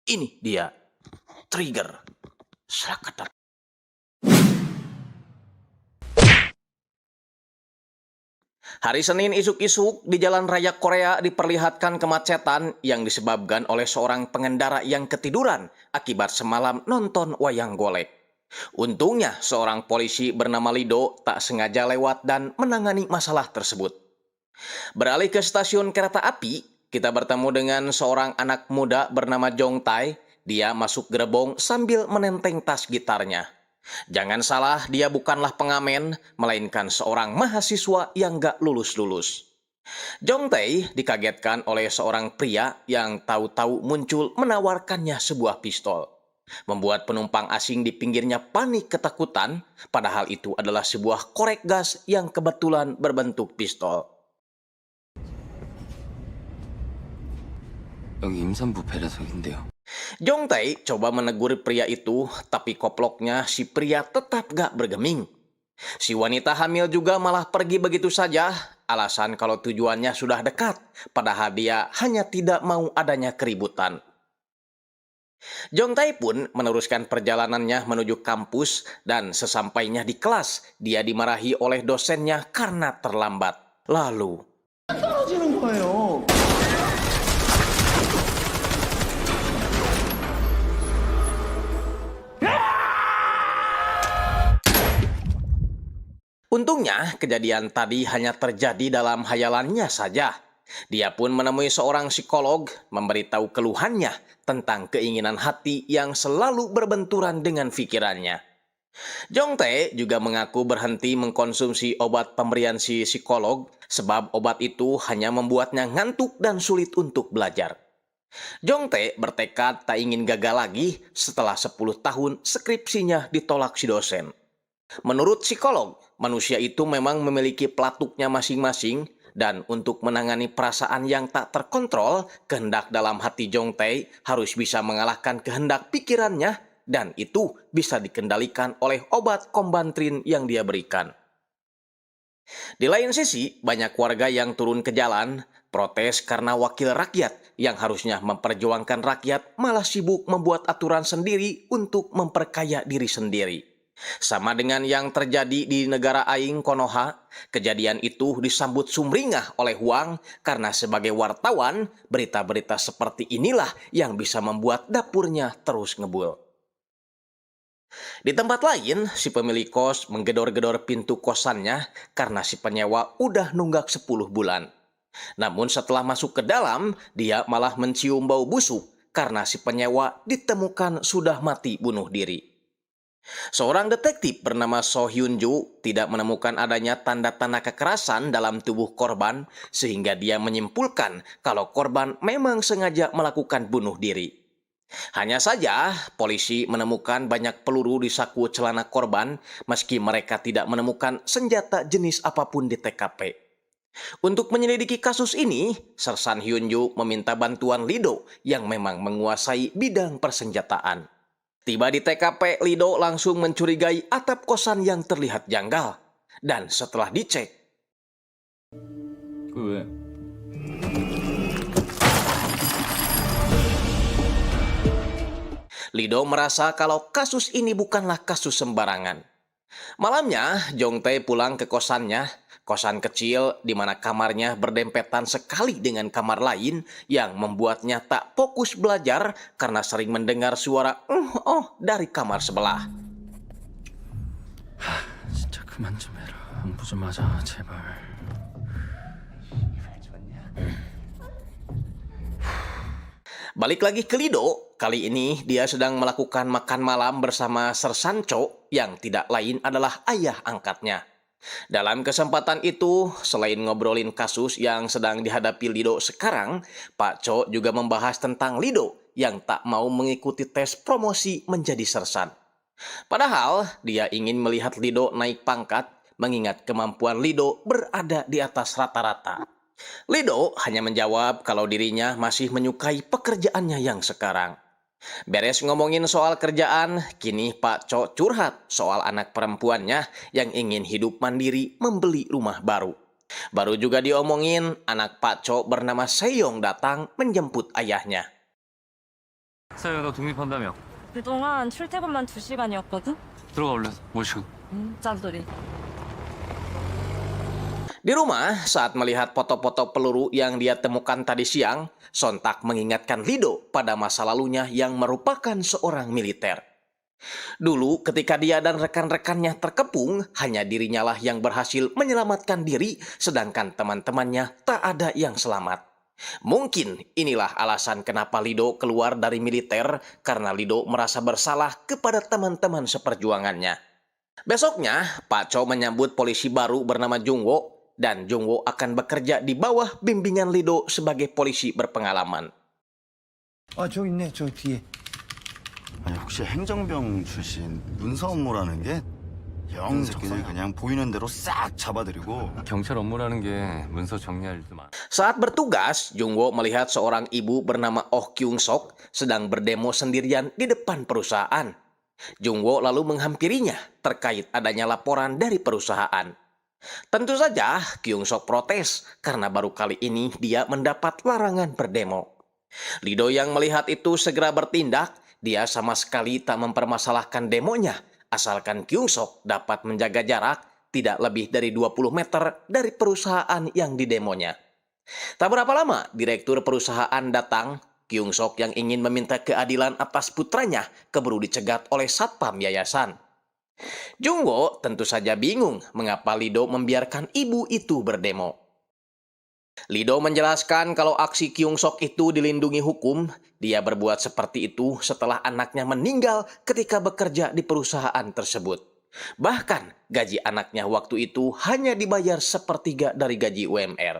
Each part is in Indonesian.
Ini dia, trigger. Srakatat. Hari Senin isuk-isuk di Jalan Raya Korea diperlihatkan kemacetan yang disebabkan oleh seorang pengendara yang ketiduran akibat semalam nonton wayang golek. Untungnya seorang polisi bernama Lido tak sengaja lewat dan menangani masalah tersebut. Beralih ke stasiun kereta api, kita bertemu dengan seorang anak muda bernama Jong Tae. Dia masuk gerbong sambil menenteng tas gitarnya. Jangan salah, dia bukanlah pengamen, melainkan seorang mahasiswa yang gak lulus-lulus. Jong Tae dikagetkan oleh seorang pria yang tahu-tahu muncul menawarkannya sebuah pistol. Membuat penumpang asing di pinggirnya panik ketakutan, padahal itu adalah sebuah korek gas yang kebetulan berbentuk pistol. 여기 임산부 배려석인데요. Jong Tae coba menegur pria itu, tapi koploknya si pria tetap gak bergeming. Si wanita hamil juga malah pergi begitu saja, alasan kalau tujuannya sudah dekat, padahal dia hanya tidak mau adanya keributan. Jong Tae pun meneruskan perjalanannya menuju kampus dan sesampainya di kelas, dia dimarahi oleh dosennya karena terlambat. Lalu, 떨어지는 거예요. untungnya kejadian tadi hanya terjadi dalam hayalannya saja. Dia pun menemui seorang psikolog, memberitahu keluhannya tentang keinginan hati yang selalu berbenturan dengan pikirannya. Jong Tae juga mengaku berhenti mengkonsumsi obat pemberian si psikolog sebab obat itu hanya membuatnya ngantuk dan sulit untuk belajar. Jong Tae bertekad tak ingin gagal lagi setelah 10 tahun skripsinya ditolak si dosen. Menurut psikolog, manusia itu memang memiliki pelatuknya masing-masing dan untuk menangani perasaan yang tak terkontrol, kehendak dalam hati Jong Tae harus bisa mengalahkan kehendak pikirannya dan itu bisa dikendalikan oleh obat Kombantrin yang dia berikan. Di lain sisi, banyak warga yang turun ke jalan, protes karena wakil rakyat yang harusnya memperjuangkan rakyat malah sibuk membuat aturan sendiri untuk memperkaya diri sendiri. Sama dengan yang terjadi di negara Aing Konoha, kejadian itu disambut sumringah oleh Huang karena sebagai wartawan, berita-berita seperti inilah yang bisa membuat dapurnya terus ngebul. Di tempat lain, si pemilik kos menggedor-gedor pintu kosannya karena si penyewa udah nunggak 10 bulan. Namun setelah masuk ke dalam, dia malah mencium bau busuk karena si penyewa ditemukan sudah mati bunuh diri. Seorang detektif bernama So Hyun Joo tidak menemukan adanya tanda-tanda kekerasan dalam tubuh korban sehingga dia menyimpulkan kalau korban memang sengaja melakukan bunuh diri. Hanya saja, polisi menemukan banyak peluru di saku celana korban meski mereka tidak menemukan senjata jenis apapun di TKP. Untuk menyelidiki kasus ini, Sersan Hyun Joo meminta bantuan Lido yang memang menguasai bidang persenjataan. Tiba di TKP, Lido langsung mencurigai atap kosan yang terlihat janggal. Dan setelah dicek, 그 왜? Lido merasa kalau kasus ini bukanlah kasus sembarangan. Malamnya, Jong Tae pulang ke kosannya, kosan kecil di mana kamarnya berdempetan sekali dengan kamar lain yang membuatnya tak fokus belajar karena sering mendengar suara dari kamar sebelah. 진짜 그만 좀 해라. 안부 좀 하자, 제발. Balik lagi ke Lido, kali ini dia sedang melakukan makan malam bersama Sersan Cho yang tidak lain adalah ayah angkatnya. Dalam kesempatan itu, selain ngobrolin kasus yang sedang dihadapi Lido sekarang, Pak Cho juga membahas tentang Lido yang tak mau mengikuti tes promosi menjadi sersan. Padahal, dia ingin melihat Lido naik pangkat, mengingat kemampuan Lido berada di atas rata-rata. Lido hanya menjawab kalau dirinya masih menyukai pekerjaannya yang sekarang. Beres ngomongin soal kerjaan, kini Pak Cho curhat soal anak perempuannya yang ingin hidup mandiri membeli rumah baru. Baru juga diomongin, anak Pak Cho bernama Seyong datang menjemput ayahnya. 사야 너 독립한다며? 그동안 출퇴근만 2시간이었거든? 들어가 올래 모시고. 짠소리. Di rumah, saat melihat foto-foto peluru yang dia temukan tadi siang, sontak mengingatkan Lido pada masa lalunya yang merupakan seorang militer. Dulu, ketika dia dan rekan-rekannya terkepung, hanya dirinya lah yang berhasil menyelamatkan diri, sedangkan teman-temannya tak ada yang selamat. Mungkin inilah alasan kenapa Lido keluar dari militer, karena Lido merasa bersalah kepada teman-teman seperjuangannya. Besoknya, Pak Cho menyambut polisi baru bernama Jungwo, dan Jungwo akan bekerja di bawah bimbingan Lido sebagai polisi berpengalaman. 아, 저기 있네, 저 뒤에. 아니 혹시 행정병 출신 문서 업무라는 게 영 새끼들 그냥 보이는 대로 싹 잡아들이고 경찰 업무라는 게 문서 정리할 일도 많아. Saat bertugas, Jungwo melihat seorang ibu bernama Oh Kyung Sok sedang berdemo sendirian di depan perusahaan. Jungwo lalu menghampirinya terkait adanya laporan dari perusahaan. Tentu saja Kyung Sok protes karena baru kali ini dia mendapat larangan berdemo. Lido yang melihat itu segera bertindak, dia sama sekali tak mempermasalahkan demonya, asalkan Kyung Sok dapat menjaga jarak tidak lebih dari 20 meter dari perusahaan yang didemonya. Tak berapa lama, direktur perusahaan datang. Kyung Sok yang ingin meminta keadilan atas putranya keburu dicegat oleh satpam yayasan. Jungwo tentu saja bingung mengapa Lido membiarkan ibu itu berdemo. Lido menjelaskan kalau aksi Kyung Sok itu dilindungi hukum. Dia berbuat seperti itu setelah anaknya meninggal ketika bekerja di perusahaan tersebut. Bahkan gaji anaknya waktu itu hanya dibayar sepertiga dari gaji UMR.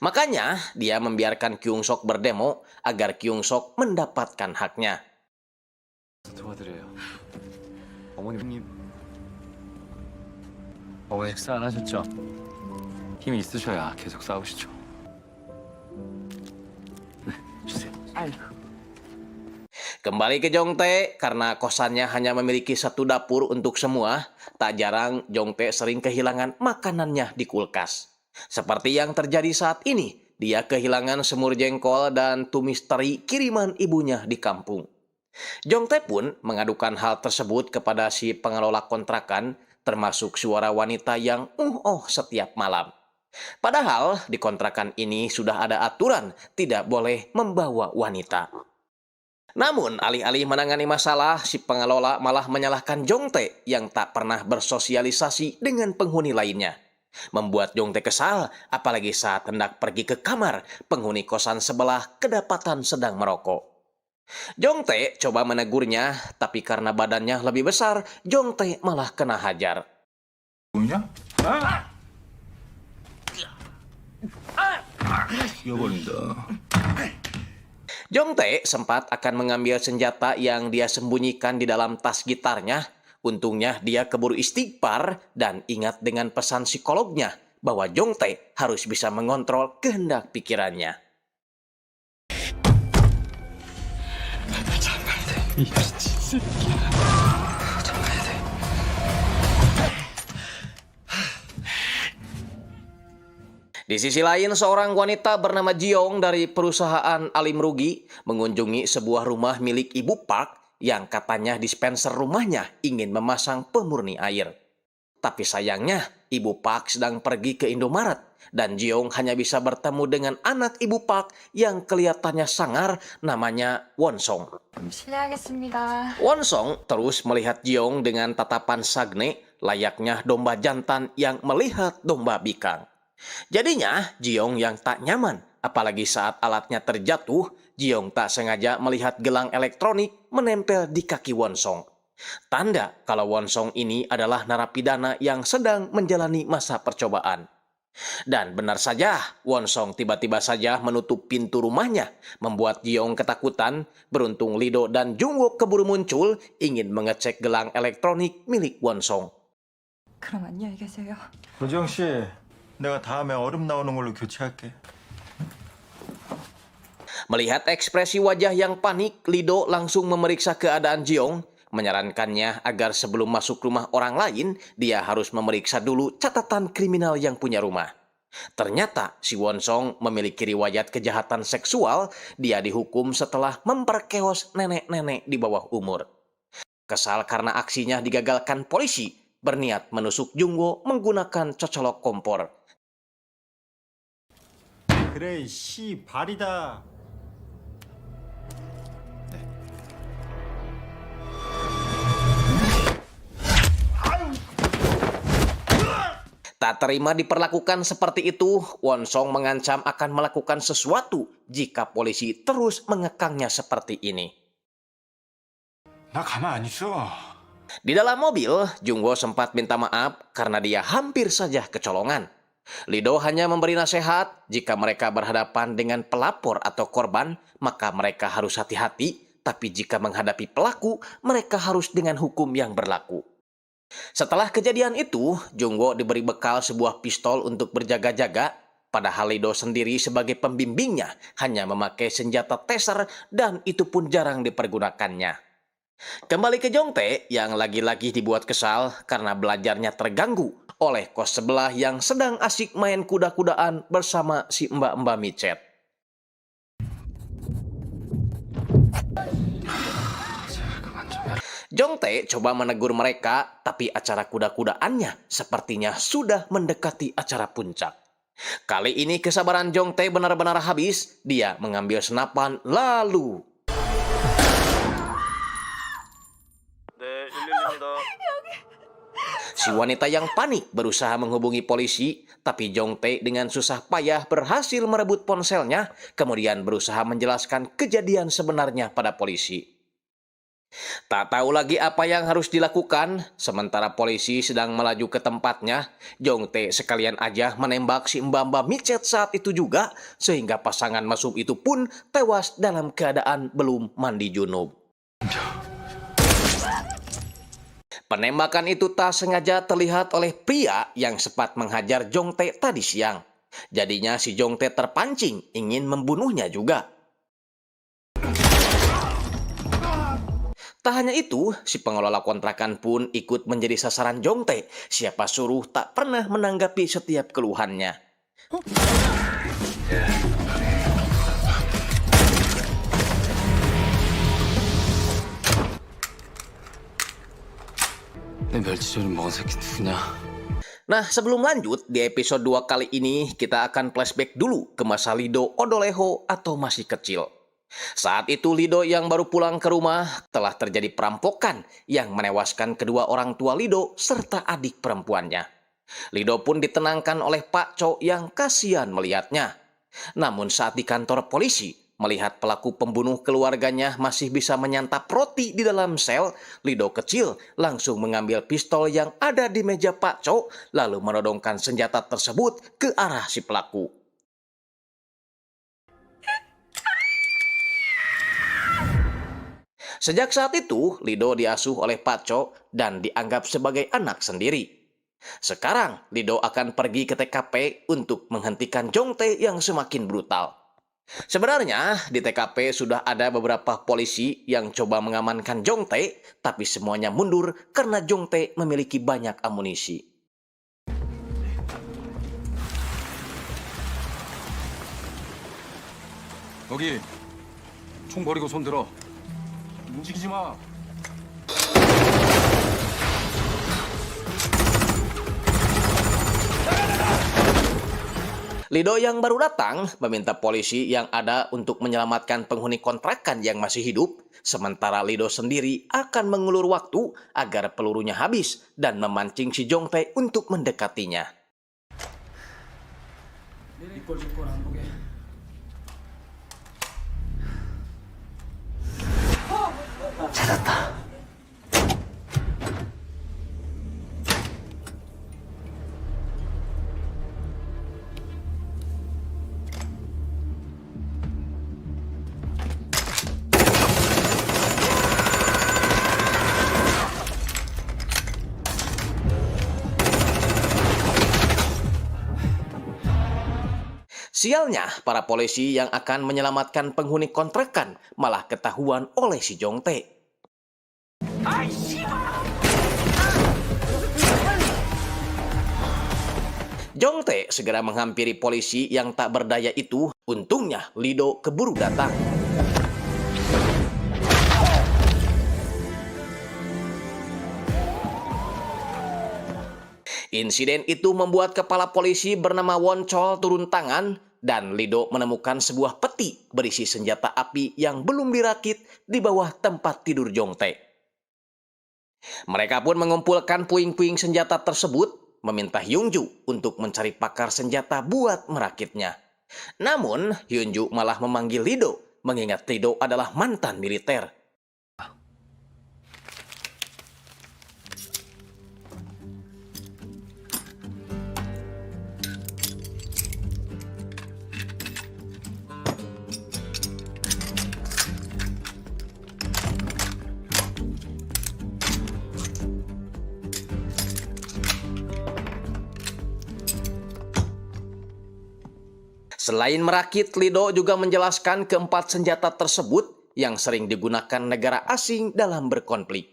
Makanya dia membiarkan Kyung Sok berdemo agar Kyung Sok mendapatkan haknya. 도와드려요. 어머니 식사 안 하셨죠? 힘이 있으셔야 계속 싸우시죠. 네, 주세요. Kembali ke Jongtae, karena kosannya hanya memiliki satu dapur untuk semua, tak jarang Jongtae sering kehilangan makanannya di kulkas. Seperti yang terjadi saat ini, dia kehilangan semur jengkol dan tumis teri kiriman ibunya di kampung. Jongtae pun mengadukan hal tersebut kepada si pengelola kontrakan, termasuk suara wanita yang setiap malam. Padahal di kontrakan ini sudah ada aturan tidak boleh membawa wanita. Namun alih-alih menangani masalah, si pengelola malah menyalahkan Jongtae yang tak pernah bersosialisasi dengan penghuni lainnya. Membuat Jongtae kesal, apalagi saat hendak pergi ke kamar, penghuni kosan sebelah kedapatan sedang merokok. Jongtae coba menegurnya, tapi karena badannya lebih besar, Jongtae malah kena hajar. 뭐냐? 죽여버린다. Jongtae sempat akan mengambil senjata yang dia sembunyikan di dalam tas gitarnya. Untungnya dia keburu istighfar dan ingat dengan pesan psikolognya bahwa Jongtae harus bisa mengontrol kehendak pikirannya. Di sisi lain, seorang wanita bernama Jiong dari perusahaan Alim Rugi mengunjungi sebuah rumah milik Ibu Park yang katanya dispenser rumahnya ingin memasang pemurni air. Tapi sayangnya, Ibu Park sedang pergi ke Indomaret dan Jiong hanya bisa bertemu dengan anak Ibu Park yang kelihatannya sangar, namanya Wonsong. 실례하겠습니다. Wonsong terus melihat Jiong dengan tatapan sagne, layaknya domba jantan yang melihat domba bikang. Jadinya, Jiong yang tak nyaman, apalagi saat alatnya terjatuh, Jiong tak sengaja melihat gelang elektronik menempel di kaki Wonsong. Tanda kalau Wonsong ini adalah narapidana yang sedang menjalani masa percobaan. Dan benar saja, Wonsong tiba-tiba saja menutup pintu rumahnya, membuat Jiong ketakutan. Beruntung Lido dan Jungwook keburu muncul, ingin mengecek gelang elektronik milik Wonsong. 그럼 안녕히 계세요. 도지영 씨, 내가 다음에 얼음 나오는 걸로 교체할게. Melihat ekspresi wajah yang panik, Lido langsung memeriksa keadaan Jiong, menyarankannya agar sebelum masuk rumah orang lain, dia harus memeriksa dulu catatan kriminal yang punya rumah. Ternyata si Wonsong memiliki riwayat kejahatan seksual. Dia dihukum setelah memperkeos nenek-nenek di bawah umur. Kesal karena aksinya digagalkan polisi, berniat menusuk Jungwo menggunakan cocolok kompor. 그래 씨 발이다. Tak terima diperlakukan seperti itu, Wonsong mengancam akan melakukan sesuatu jika polisi terus mengekangnya seperti ini. 나 가만 안 있어. Di dalam mobil, Jungwo sempat minta maaf karena dia hampir saja kecolongan. Lido hanya memberi nasihat, jika mereka berhadapan dengan pelapor atau korban, maka mereka harus hati-hati, tapi jika menghadapi pelaku, mereka harus dengan hukum yang berlaku. Setelah kejadian itu, Jungwo diberi bekal sebuah pistol untuk berjaga-jaga, padahal Lido sendiri sebagai pembimbingnya hanya memakai senjata taser dan itu pun jarang dipergunakannya. Kembali ke Jongtae yang lagi-lagi dibuat kesal karena belajarnya terganggu oleh kos sebelah yang sedang asik main kuda-kudaan bersama si mbak-mbak micet. Jongtae coba menegur mereka, tapi acara kuda-kudaannya sepertinya sudah mendekati acara puncak. Kali ini kesabaran Jongtae benar-benar habis. Dia mengambil senapan lalu... Si wanita yang panik berusaha menghubungi polisi, tapi Jongtae dengan susah payah berhasil merebut ponselnya, kemudian berusaha menjelaskan kejadian sebenarnya pada polisi. Tak tahu lagi apa yang harus dilakukan, sementara polisi sedang melaju ke tempatnya, Jongtae sekalian aja menembak si mbak-mbak micet saat itu juga, sehingga pasangan mesum itu pun tewas dalam keadaan belum mandi junub. Penembakan itu tak sengaja terlihat oleh pria yang sempat menghajar Jongtae tadi siang. Jadinya si Jongtae terpancing ingin membunuhnya juga. Tak hanya itu, si pengelola kontrakan pun ikut menjadi sasaran Jongtae. Siapa suruh tak pernah menanggapi setiap keluhannya. 내 멸치젓을 먹은 새끼 누구냐? Nah, sebelum lanjut, di episode 2 kali ini kita akan flashback dulu ke masa Lido Odoleho atau masih kecil. Saat itu Lido yang baru pulang ke rumah telah terjadi perampokan yang menewaskan kedua orang tua Lido serta adik perempuannya. Lido pun ditenangkan oleh Pak Cho yang kasihan melihatnya. Namun saat di kantor polisi, melihat pelaku pembunuh keluarganya masih bisa menyantap roti di dalam sel, Lido kecil langsung mengambil pistol yang ada di meja Pak Cho lalu menodongkan senjata tersebut ke arah si pelaku. Sejak saat itu, Lido diasuh oleh Pak Cho dan dianggap sebagai anak sendiri. Sekarang, Lido akan pergi ke TKP untuk menghentikan Jongtae yang semakin brutal. Sebenarnya, di TKP sudah ada beberapa polisi yang coba mengamankan Jongtae, tapi semuanya mundur karena Jongtae memiliki banyak amunisi. 여기 총 버리고 손 들어. 움직이지 마. Lido yang baru datang meminta polisi yang ada untuk menyelamatkan penghuni kontrakan yang masih hidup, sementara Lido sendiri akan mengulur waktu agar pelurunya habis dan memancing si Jongtae untuk mendekatinya. 찾았다. Sialnya, para polisi yang akan menyelamatkan penghuni kontrakan malah ketahuan oleh si Jongtae. Jongtae segera menghampiri polisi yang tak berdaya itu. Untungnya Lido keburu datang. Insiden itu membuat kepala polisi bernama Won Chol turun tangan dan Lido menemukan sebuah peti berisi senjata api yang belum dirakit di bawah tempat tidur Jongtae. Mereka pun mengumpulkan puing-puing senjata tersebut, meminta Hyunju untuk mencari pakar senjata buat merakitnya. Namun, Hyunju malah memanggil Lido, mengingat Lido adalah mantan militer. Selain merakit, Lido juga menjelaskan keempat senjata tersebut yang sering digunakan negara asing dalam berkonflik.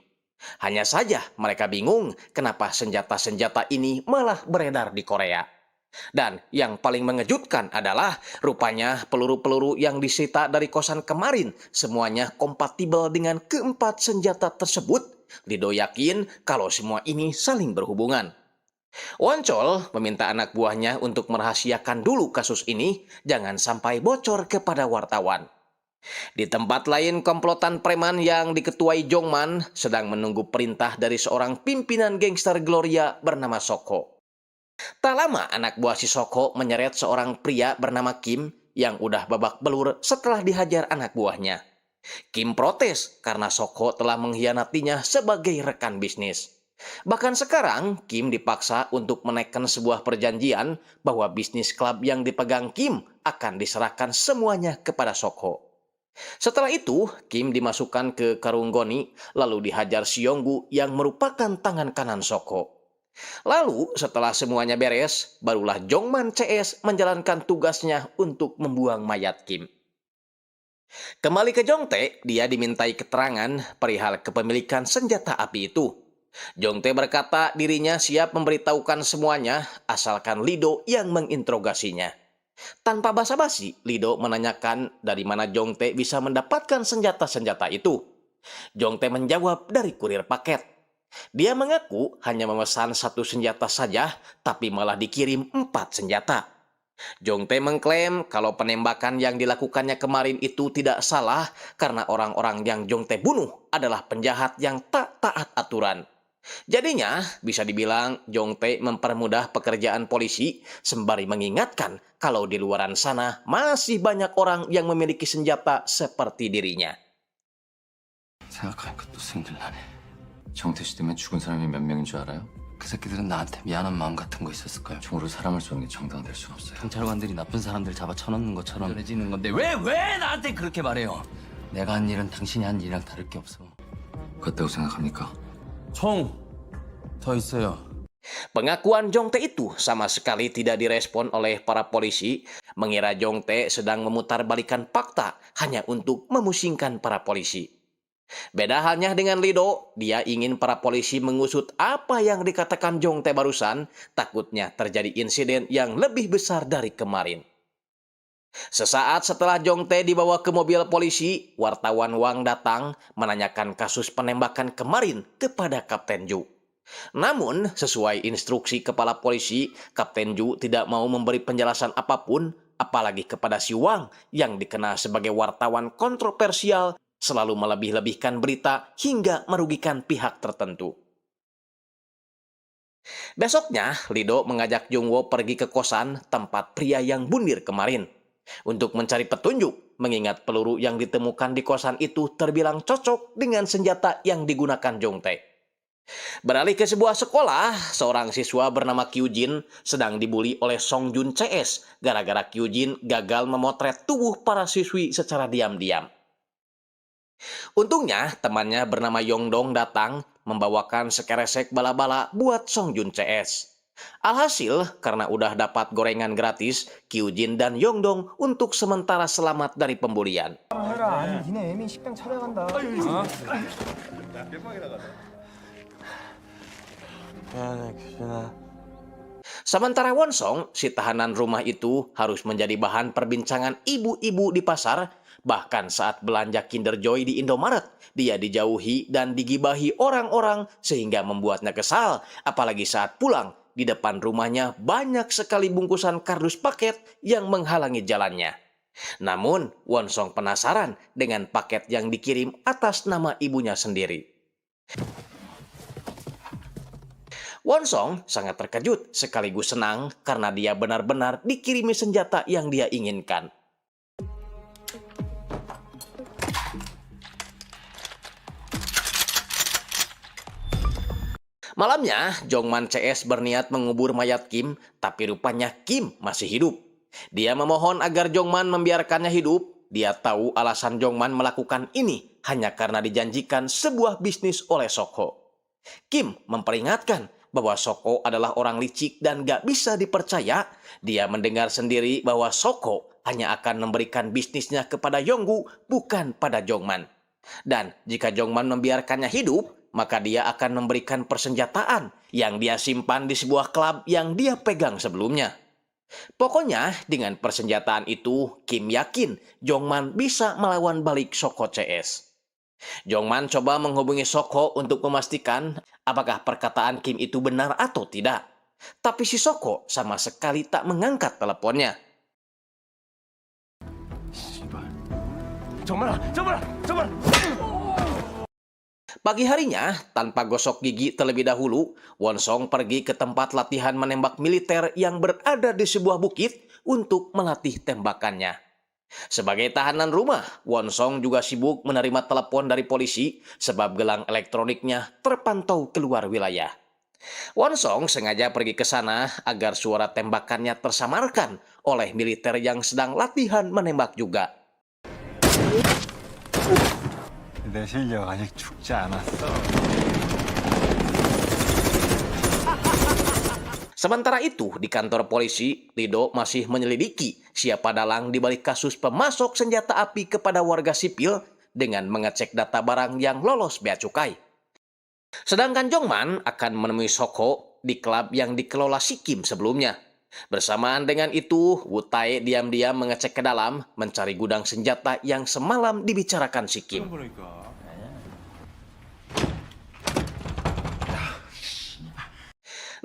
Hanya saja mereka bingung kenapa senjata-senjata ini malah beredar di Korea. Dan yang paling mengejutkan adalah rupanya peluru-peluru yang disita dari kosan kemarin semuanya kompatibel dengan keempat senjata tersebut. Lido yakin kalau semua ini saling berhubungan. Won Chol meminta anak buahnya untuk merahasiakan dulu kasus ini, jangan sampai bocor kepada wartawan. Di tempat lain, komplotan preman yang diketuai Jongman sedang menunggu perintah dari seorang pimpinan gangster Gloria bernama Soko. Tak lama anak buah si Soko menyeret seorang pria bernama Kim yang udah babak belur setelah dihajar anak buahnya. Kim protes karena Soko telah mengkhianatinya sebagai rekan bisnis. Bahkan sekarang, Kim dipaksa untuk menekan sebuah perjanjian bahwa bisnis klub yang dipegang Kim akan diserahkan semuanya kepada Soko. Setelah itu, Kim dimasukkan ke karung goni, lalu dihajar Seonggu yang merupakan tangan kanan Soko. Lalu, setelah semuanya beres, barulah Jongman CS menjalankan tugasnya untuk membuang mayat Kim. Kembali ke Jongtae, dia dimintai keterangan perihal kepemilikan senjata api itu. Jongtae berkata dirinya siap memberitahukan semuanya asalkan Lido yang menginterogasinya. Tanpa basa-basi, Lido menanyakan dari mana Jongtae bisa mendapatkan senjata-senjata itu. Jongtae menjawab dari kurir paket. Dia mengaku hanya memesan satu senjata saja, tapi malah dikirim 4 senjata. Jongtae mengklaim kalau penembakan yang dilakukannya kemarin itu tidak salah karena orang-orang yang Jongtae bunuh adalah penjahat yang tak taat aturan. Jadinya, bisa dibilang Jongtae mempermudah pekerjaan polisi sembari mengingatkan kalau di luaran sana masih banyak orang yang memiliki senjata seperti dirinya. 생각하니까 또 생각나네. 정태 씨 때문에 죽은 사람이 몇 명인 줄 알아요? 그 새끼들은 나한테 미안한 마음 같은 거 있었을까요? 총으로 사람을 쏘는 게 정당될 수가 없어요. 경찰관들이 나쁜 사람들 잡아 쳐넣는 것처럼 전해지는 건데 왜 나한테 그렇게 말해요? 내가 한 일은 당신이 한 일이랑 다를 게 없어. 그렇다고 생각합니까? 총 더 있어요. Pengakuan Jongtae itu sama sekali tidak direspon oleh para polisi, mengira Jongtae sedang memutarbalikkan fakta hanya untuk memusingkan para polisi. Beda halnya dengan Lido, dia ingin para polisi mengusut apa yang dikatakan Jongtae barusan, takutnya terjadi insiden yang lebih besar dari kemarin. Sesaat setelah Jongtae dibawa ke mobil polisi, wartawan Wang datang menanyakan kasus penembakan kemarin kepada Kapten Ju. Namun, sesuai instruksi kepala polisi, Kapten Ju tidak mau memberi penjelasan apapun, apalagi kepada si Wang yang dikenal sebagai wartawan kontroversial, selalu melebih-lebihkan berita hingga merugikan pihak tertentu. Besoknya, Lido mengajak Jungwo pergi ke kosan tempat pria yang bundir kemarin untuk mencari petunjuk, mengingat peluru yang ditemukan di kosan itu terbilang cocok dengan senjata yang digunakan Jongtae. Beralih ke sebuah sekolah, seorang siswa bernama Kyujin sedang dibully oleh Songjun CS gara-gara Kyujin gagal memotret tubuh para siswi secara diam-diam. Untungnya, temannya bernama Yongdong datang membawakan sekeresek bala-bala buat Songjun CS. Alhasil, karena udah dapat gorengan gratis, Kyujin dan Yongdong untuk sementara selamat dari pembulian. Sementara Wonsong, si tahanan rumah itu harus menjadi bahan perbincangan ibu-ibu di pasar, bahkan saat belanja Kinder Joy di Indomaret, dia dijauhi dan digibahi orang-orang sehingga membuatnya kesal, apalagi saat pulang, di depan rumahnya banyak sekali bungkusan kardus paket yang menghalangi jalannya. Namun, Wonsong penasaran dengan paket yang dikirim atas nama ibunya sendiri. Wonsong sangat terkejut sekaligus senang karena dia benar-benar dikirimi senjata yang dia inginkan. Malamnya, Jongman CS berniat mengubur mayat Kim, tapi rupanya Kim masih hidup. Dia memohon agar Jongman membiarkannya hidup. Dia tahu alasan Jongman melakukan ini hanya karena dijanjikan sebuah bisnis oleh Soko. Kim memperingatkan bahwa Soko adalah orang licik dan gak bisa dipercaya. Dia mendengar sendiri bahwa Soko hanya akan memberikan bisnisnya kepada Yonggu, bukan pada Jongman. Dan jika Jongman membiarkannya hidup, maka dia akan memberikan persenjataan yang dia simpan di sebuah klub yang dia pegang sebelumnya. Pokoknya dengan persenjataan itu, Kim yakin Jongman bisa melawan balik Soko CS. Jongman coba menghubungi Soko untuk memastikan apakah perkataan Kim itu benar atau tidak. Tapi si Soko sama sekali tak mengangkat teleponnya. 정말아, 정말아, 정말. Pagi harinya, tanpa gosok gigi terlebih dahulu, Wonsong pergi ke tempat latihan menembak militer yang berada di sebuah bukit untuk melatih tembakannya. Sebagai tahanan rumah, Wonsong juga sibuk menerima telepon dari polisi sebab gelang elektroniknya terpantau keluar wilayah. Wonsong sengaja pergi ke sana agar suara tembakannya tersamarkan oleh militer yang sedang latihan menembak juga. 내 실력 아직 죽지 않았어. Sementara itu, di kantor polisi, Lido masih menyelidiki siapa dalang di balik kasus pemasok senjata api kepada warga sipil dengan mengecek data barang yang lolos bea cukai. Sedangkan Jongman akan menemui Soko di klub yang dikelola si Kim sebelumnya. Bersamaan dengan itu, Wu Tae diam-diam mengecek ke dalam mencari gudang senjata yang semalam dibicarakan si Kim.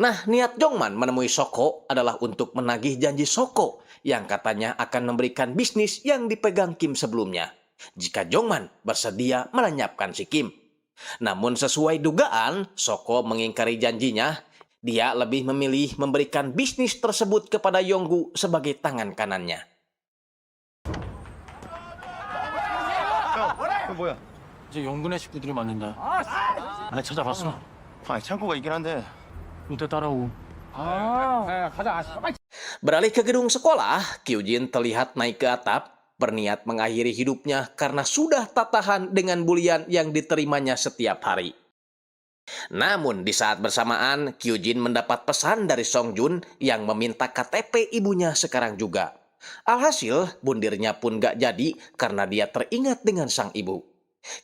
Nah, niat Jongman menemui Soko adalah untuk menagih janji Soko yang katanya akan memberikan bisnis yang dipegang Kim sebelumnya jika Jongman bersedia melenyapkan si Kim. Namun sesuai dugaan, Soko mengingkari janjinya. Dia lebih memilih memberikan bisnis tersebut kepada Yonggu sebagai tangan kanannya. 이거 뭐야? 이제 영군의 식구들이 맞는다. 나 찾아봤어. 아니 창고가 있긴 한데 롯데 따라오고. Beralih ke gedung sekolah, Kyujin terlihat naik ke atap, berniat mengakhiri hidupnya karena sudah tak tahan dengan bulian yang diterimanya setiap hari. Namun di saat bersamaan, Kyujin mendapat pesan dari Song Jun yang meminta KTP ibunya sekarang juga. Alhasil, bundirnya pun gak jadi karena dia teringat dengan sang ibu.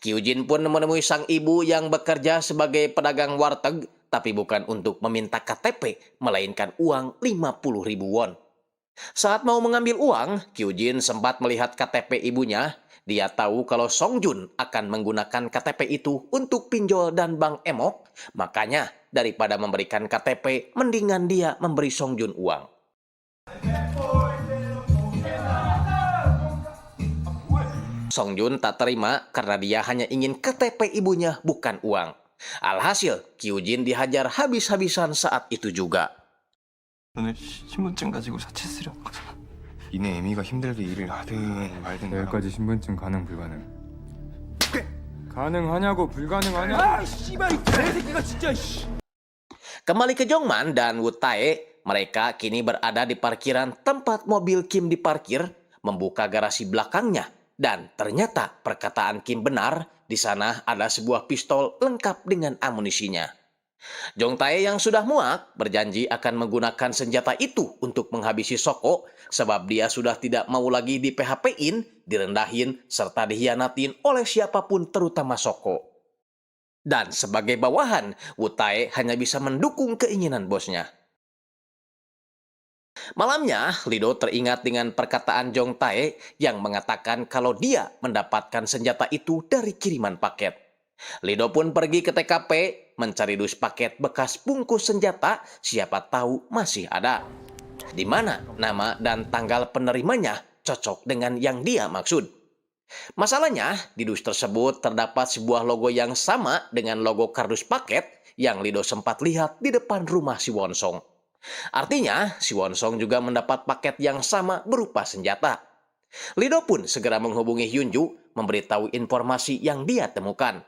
Kyujin pun menemui sang ibu yang bekerja sebagai pedagang warteg, tapi bukan untuk meminta KTP, melainkan uang 50.000 won. Saat mau mengambil uang, Kyujin sempat melihat KTP ibunya. Dia tahu kalau Song Jun akan menggunakan KTP itu untuk pinjol dan bank emok, makanya daripada memberikan KTP, mendingan dia memberi Song Jun uang. Song Jun tak terima karena dia hanya ingin KTP ibunya, bukan uang. Alhasil, Kyujin dihajar habis-habisan saat itu juga. 너네 신분증 가지고 사채 쓰려는 거잖아. 이내 애미가 힘들게 일을 하든 말든 여기까지 신분증 가능 불가능 가능하냐고 불가능하냐 Kembali ke Jongman dan Wu Tae, mereka kini berada di parkiran tempat mobil Kim diparkir, membuka garasi belakangnya, dan ternyata perkataan Kim benar, di sana ada sebuah pistol lengkap dengan amunisinya. Jong Tae yang sudah muak berjanji akan menggunakan senjata itu untuk menghabisi Soko sebab dia sudah tidak mau lagi di PHP-in, direndahin, serta dihianatin oleh siapapun terutama Soko. Dan sebagai bawahan, Wu Tae hanya bisa mendukung keinginan bosnya. Malamnya, Lido teringat dengan perkataan Jong Tae yang mengatakan kalau dia mendapatkan senjata itu dari kiriman paket. Lido pun pergi ke TKP mencari dus paket bekas bungkus senjata, siapa tahu masih ada. Di mana nama dan tanggal penerimanya cocok dengan yang dia maksud. Masalahnya, di dus tersebut terdapat sebuah logo yang sama dengan logo kardus paket yang Lido sempat lihat di depan rumah si Wonsong. Artinya, si Wonsong juga mendapat paket yang sama berupa senjata. Lido pun segera menghubungi Hyunju memberitahu informasi yang dia temukan.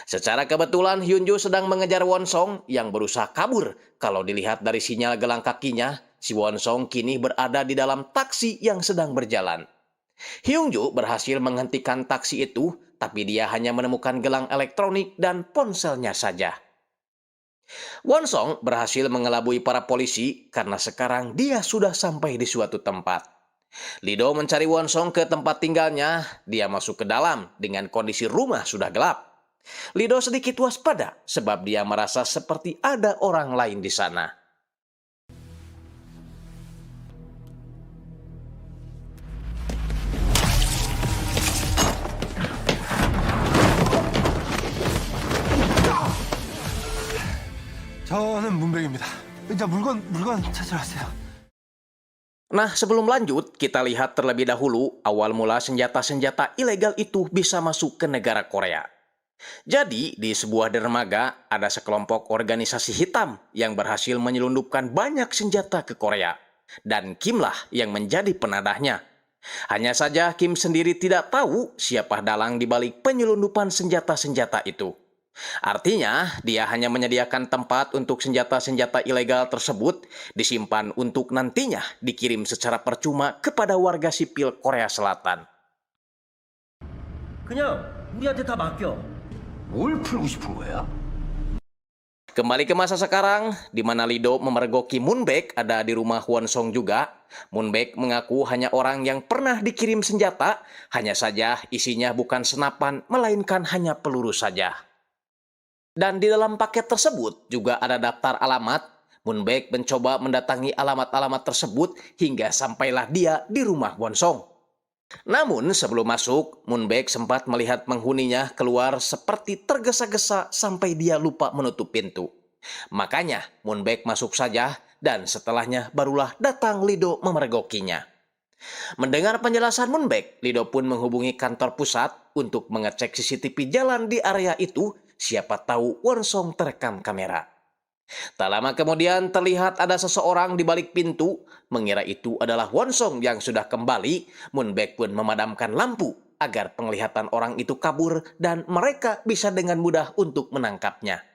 Secara kebetulan Hyunju sedang mengejar Wonsong yang berusaha kabur. Kalau dilihat dari sinyal gelang kakinya, si Wonsong kini berada di dalam taksi yang sedang berjalan. Hyunju berhasil menghentikan taksi itu, tapi dia hanya menemukan gelang elektronik dan ponselnya saja. Wonsong berhasil mengelabui para polisi karena sekarang dia sudah sampai di suatu tempat. Lido mencari Wonsong ke tempat tinggalnya, dia masuk ke dalam dengan kondisi rumah sudah gelap. Lido sedikit waspada sebab dia merasa seperti ada orang lain di sana. 저는 문백입니다. 이제 물건 찾으러 왔어요. Nah, sebelum lanjut, kita lihat terlebih dahulu awal mula senjata-senjata ilegal itu bisa masuk ke negara Korea. Jadi, di sebuah dermaga ada sekelompok organisasi hitam yang berhasil menyelundupkan banyak senjata ke Korea. Dan Kim lah yang menjadi penadahnya. Hanya saja Kim sendiri tidak tahu siapa dalang di balik penyelundupan senjata-senjata itu. Artinya, dia hanya menyediakan tempat untuk senjata-senjata ilegal tersebut disimpan untuk nantinya dikirim secara percuma kepada warga sipil Korea Selatan. 그냥 우리한테 다 맡겨. 뭘 풀고 싶은 거야? Kembali ke masa sekarang, di mana Lido memergoki Moonbaek ada di rumah Wonsong juga. Moonbaek mengaku hanya orang yang pernah dikirim senjata, hanya saja isinya bukan senapan, melainkan hanya peluru saja. Dan di dalam paket tersebut juga ada daftar alamat. Moonbaek mencoba mendatangi alamat-alamat tersebut hingga sampailah dia di rumah Wonsong. Namun sebelum masuk, Moonbaek sempat melihat penghuninya keluar seperti tergesa-gesa sampai dia lupa menutup pintu. Makanya Moonbaek masuk saja dan setelahnya barulah datang Lido memergokinya. Mendengar penjelasan Moonbaek, Lido pun menghubungi kantor pusat untuk mengecek CCTV jalan di area itu. Siapa tahu Wonsong terekam kamera. Tak lama kemudian terlihat ada seseorang di balik pintu. Mengira itu adalah Wonsong yang sudah kembali. Moonbaek pun memadamkan lampu agar penglihatan orang itu kabur dan mereka bisa dengan mudah untuk menangkapnya.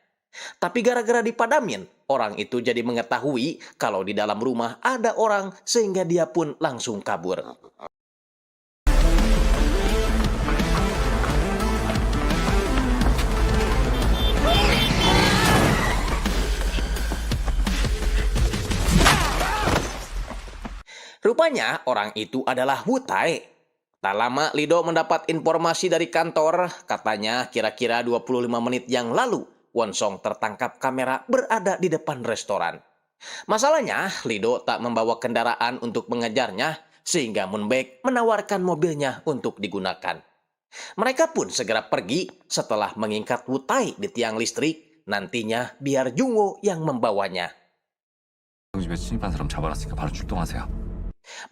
Tapi gara-gara dipadamin, orang itu jadi mengetahui kalau di dalam rumah ada orang sehingga dia pun langsung kabur. Rupanya orang itu adalah Woo Tae. Tak lama Lido mendapat informasi dari kantor, katanya kira-kira 25 menit yang lalu Wonsong tertangkap kamera berada di depan restoran. Masalahnya, Lido tak membawa kendaraan untuk mengejarnya sehingga Moonbaek menawarkan mobilnya untuk digunakan. Mereka pun segera pergi setelah mengikat Woo Tae di tiang listrik, nantinya biar Jungwoo yang membawanya. 집에 침입한 사람 잡아놨으니까 바로 출동하세요.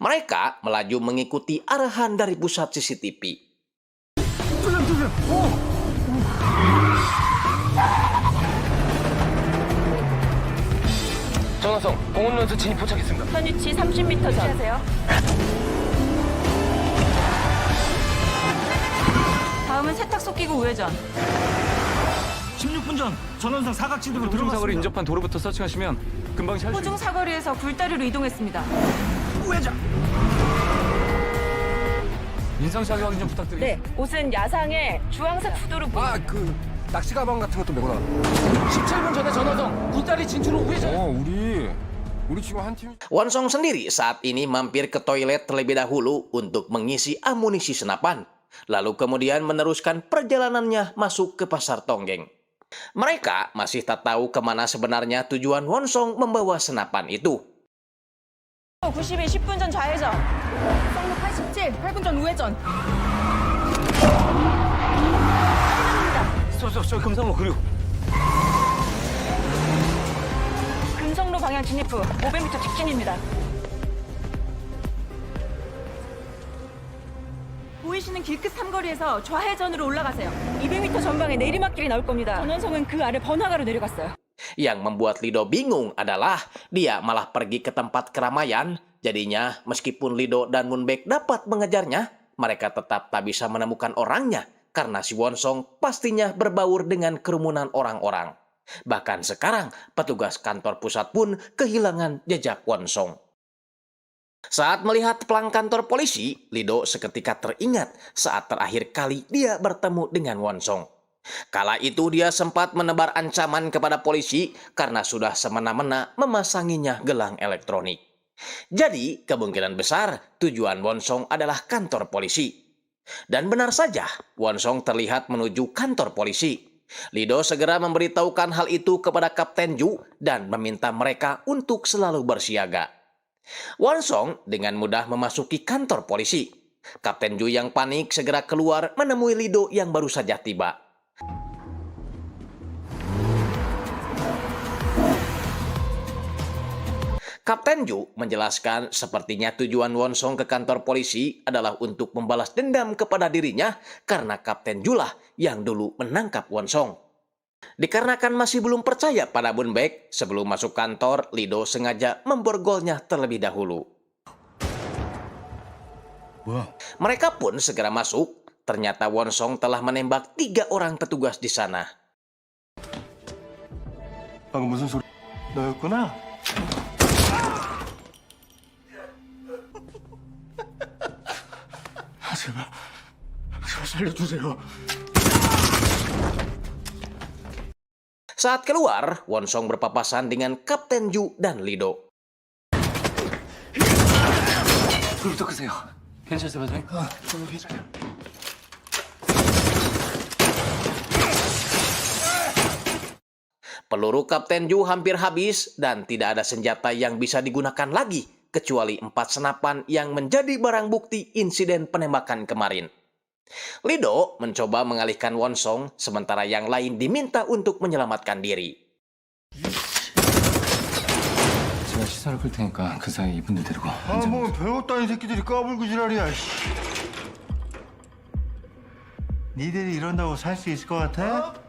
Mereka melaju mengikuti arahan dari pusat CCTV. 전화성 공원론수 진입 포착했습니다. 현 위치 30m 전. 하세요. 다음은 세탁소 끼고 우회전. 16분 전 전원상 사각지대로 호중 사거리 들어갔습니다. 인접한 도로부터 서칭하시면 금방 찰수 호중 사거리에서 굴다리로 이동했습니다. 인상착의 확인 좀 부탁드립니다. 네, 옷은 야상에 주황색 후드로 그 낚시 가방 같은 것도 메고 나가. 17분 전에 전화성 구다리 진출 후 우회전. 우리 지금 한 팀. Wonsong sendiri saat ini mampir ke toilet terlebih dahulu untuk mengisi amunisi senapan. Lalu kemudian meneruskan perjalanannya masuk ke pasar Tonggeng. Mereka masih tak tahu kemana sebenarnya tujuan Wonsong membawa senapan itu. 92 10분 전 좌회전. 성로 87 8분 전 우회전. 저 금상로 그리고 금성로 방향 진입 후 500m 직진입니다. 보이시는 길끝 삼거리에서 좌회전으로 올라가세요. 200m 전방에 내리막길이 나올 겁니다. 전원성은 그 아래 번화가로 내려갔어요. Yang membuat Lido bingung adalah dia malah pergi ke tempat keramaian. Jadinya meskipun Lido dan Moonbaek dapat mengejarnya, mereka tetap tak bisa menemukan orangnya karena si Wonsong pastinya berbaur dengan kerumunan orang-orang. Bahkan sekarang petugas kantor pusat pun kehilangan jejak Wonsong. Saat melihat pelang kantor polisi, Lido seketika teringat saat terakhir kali dia bertemu dengan Wonsong. Kala itu dia sempat menebar ancaman kepada polisi karena sudah semena-mena memasanginya gelang elektronik. Jadi, kemungkinan besar tujuan Wonsong adalah kantor polisi. Dan benar saja, Wonsong terlihat menuju kantor polisi. Lido segera memberitahukan hal itu kepada Kapten Ju dan meminta mereka untuk selalu bersiaga. Wonsong dengan mudah memasuki kantor polisi. Kapten Ju yang panik segera keluar menemui Lido yang baru saja tiba. Kapten Ju menjelaskan sepertinya tujuan Wonsong ke kantor polisi adalah untuk membalas dendam kepada dirinya karena Kapten Ju lah yang dulu menangkap Wonsong. Dikarenakan masih belum percaya pada Moonbaek, sebelum masuk kantor, Lido sengaja memborgolnya terlebih dahulu. Mereka pun segera masuk. Ternyata Wonsong telah menembak 3 orang petugas di sana. 방금 무슨 소리? 너였구나. 제발 살려주세요. Saat keluar, Wonsong berpapasan dengan Kapten Ju dan Lido. 불부터 끄세요. 괜찮으세요, 반장님? Peluru Kapten Ju hampir habis dan tidak ada senjata yang bisa digunakan lagi kecuali 4 senapan yang menjadi barang bukti insiden penembakan kemarin. Lido mencoba mengalihkan Wonsong sementara yang lain diminta untuk menyelamatkan diri. 제가 시사를 끌 테니까 그 사이 이분들 데리고 뭐 배웠다는 새끼들이 까불고 지랄이야. 니들이 이런다고 살 수 있을 것 같아?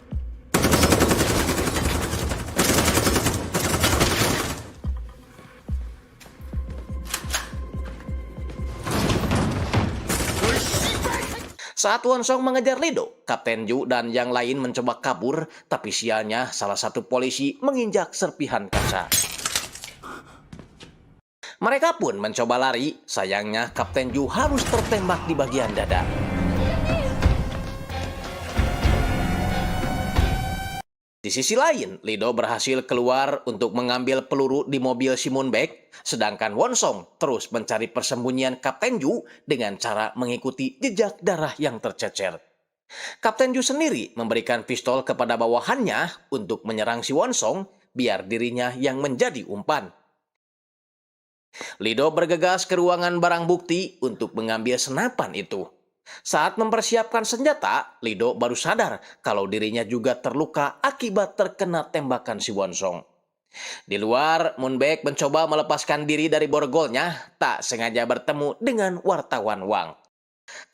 Saat Wonsong mengejar Lido, Kapten Ju dan yang lain mencoba kabur, tapi sialnya salah satu polisi menginjak serpihan kaca. Mereka pun mencoba lari, sayangnya Kapten Ju harus tertembak di bagian dada. Di sisi lain, Lido berhasil keluar untuk mengambil peluru di mobil si Moonbaek, sedangkan Wonsong terus mencari persembunyian Kapten Ju dengan cara mengikuti jejak darah yang tercecer. Kapten Ju sendiri memberikan pistol kepada bawahannya untuk menyerang si Wonsong, biar dirinya yang menjadi umpan. Lido bergegas ke ruangan barang bukti untuk mengambil senapan itu. Saat mempersiapkan senjata, Lido baru sadar kalau dirinya juga terluka akibat terkena tembakan si Wonsong. Di luar, Moonbaek mencoba melepaskan diri dari borgolnya, tak sengaja bertemu dengan wartawan Wang.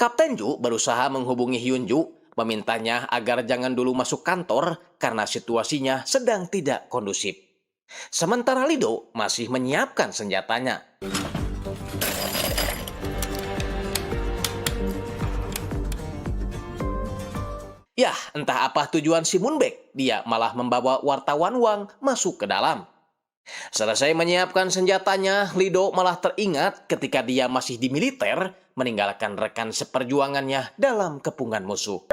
Kapten Ju berusaha menghubungi Hyun Ju, memintanya agar jangan dulu masuk kantor karena situasinya sedang tidak kondusif. Sementara Lido masih menyiapkan senjatanya. Yah, entah apa tujuan si Moonbaek, dia malah membawa wartawan Wang masuk ke dalam. Selesai menyiapkan senjatanya, Lido malah teringat ketika dia masih di militer, meninggalkan rekan seperjuangannya dalam kepungan musuh.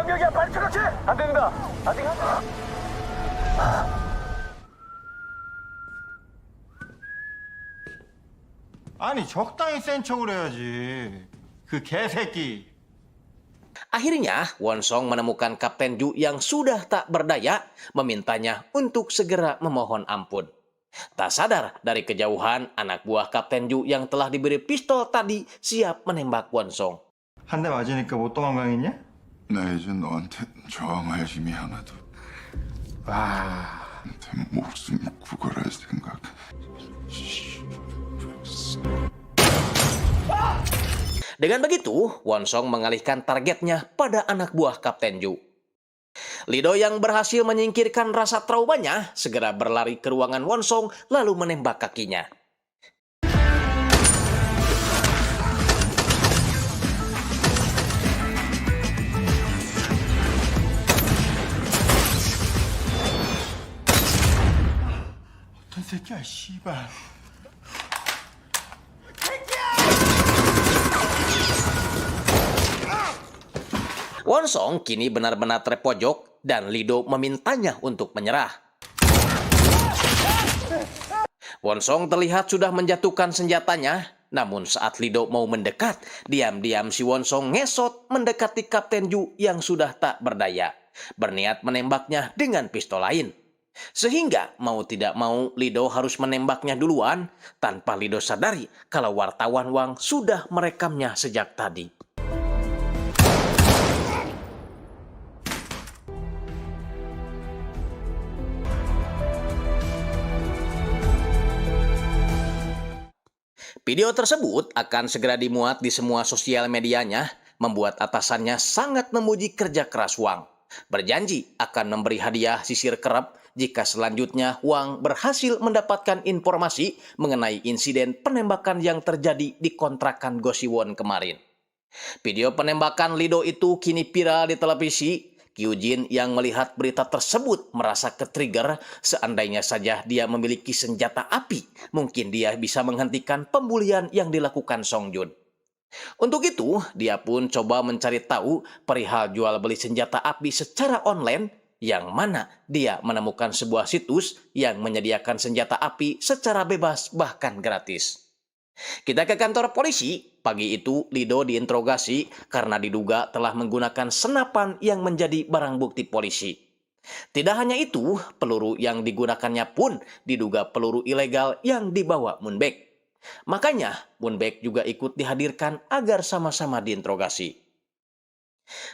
아니 적당히 센 척을 해야지. 그 개새끼. Akhirnya, Wonsong menemukan Kapten Ju yang sudah tak berdaya, memintanya untuk segera memohon ampun. Tak sadar dari kejauhan, anak buah Kapten Ju yang telah diberi pistol tadi siap menembak Wonsong. 한 대 맞으니까 못 도망가겠냐? 나 이제 너한테 저항할 힘이 하나도. 내 목숨 구걸할 생각. Dengan begitu, Wonsong mengalihkan targetnya pada anak buah Kapten Ju. Lido yang berhasil menyingkirkan rasa traumanya segera berlari ke ruangan Wonsong lalu menembak kakinya. 어떤 새끼야, 씨발. Wonsong kini benar-benar terpojok dan Lido memintanya untuk menyerah. Wonsong terlihat sudah menjatuhkan senjatanya, namun saat Lido mau mendekat, diam-diam si Wonsong ngesot mendekati Kapten Ju yang sudah tak berdaya, berniat menembaknya dengan pistol lain. Sehingga mau tidak mau Lido harus menembaknya duluan tanpa Lido sadari kalau wartawan Wang sudah merekamnya sejak tadi. Video tersebut akan segera dimuat di semua sosial medianya, membuat atasannya sangat memuji kerja keras Wang. Berjanji akan memberi hadiah sisir kerap jika selanjutnya Wang berhasil mendapatkan informasi mengenai insiden penembakan yang terjadi di kontrakan Gosiwon kemarin. Video penembakan Lido itu kini viral di televisi. Kyujin yang melihat berita tersebut merasa ke-trigger. Seandainya saja dia memiliki senjata api, mungkin dia bisa menghentikan pembulian yang dilakukan Songjun. Untuk itu, dia pun coba mencari tahu perihal jual beli senjata api secara online, yang mana dia menemukan sebuah situs yang menyediakan senjata api secara bebas bahkan gratis. Kita ke kantor polisi. Pagi itu Lido diinterogasi karena diduga telah menggunakan senapan yang menjadi barang bukti polisi. Tidak hanya itu, peluru yang digunakannya pun diduga peluru ilegal yang dibawa Moonbaek. Makanya Moonbaek juga ikut dihadirkan agar sama-sama diinterogasi.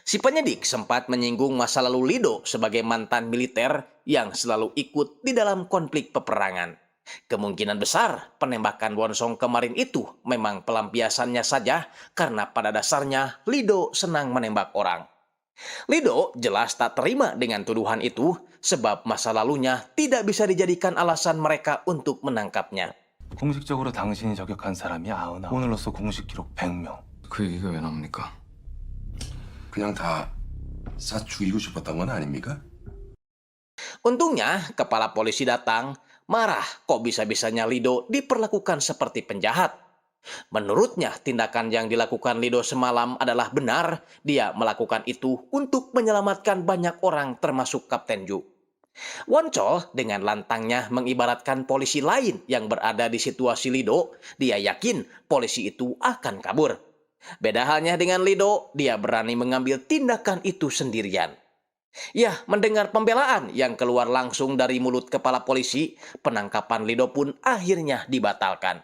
Si penyidik sempat menyinggung masa lalu Lido sebagai mantan militer yang selalu ikut di dalam konflik peperangan. Kemungkinan besar penembakan Wonsong kemarin itu memang pelampiasannya saja karena pada dasarnya Lido senang menembak orang. Lido jelas tak terima dengan tuduhan itu sebab masa lalunya tidak bisa dijadikan alasan mereka untuk menangkapnya. 공식적으로 당신이 저격한 사람이 99. 오늘로써 공식 기록 100명. 그 얘기가 왜 나옵니까? 그냥 다 쏴 죽이고 싶었던 건 아닙니까? Untungnya kepala polisi datang, marah kok bisa-bisanya Lido diperlakukan seperti penjahat. Menurutnya tindakan yang dilakukan Lido semalam adalah benar, dia melakukan itu untuk menyelamatkan banyak orang termasuk Kapten Ju. Woncol dengan lantangnya mengibaratkan polisi lain yang berada di situasi Lido, dia yakin polisi itu akan kabur. Beda halnya dengan Lido, dia berani mengambil tindakan itu sendirian. Ya, mendengar pembelaan yang keluar langsung dari mulut kepala polisi, penangkapan Lido pun akhirnya dibatalkan.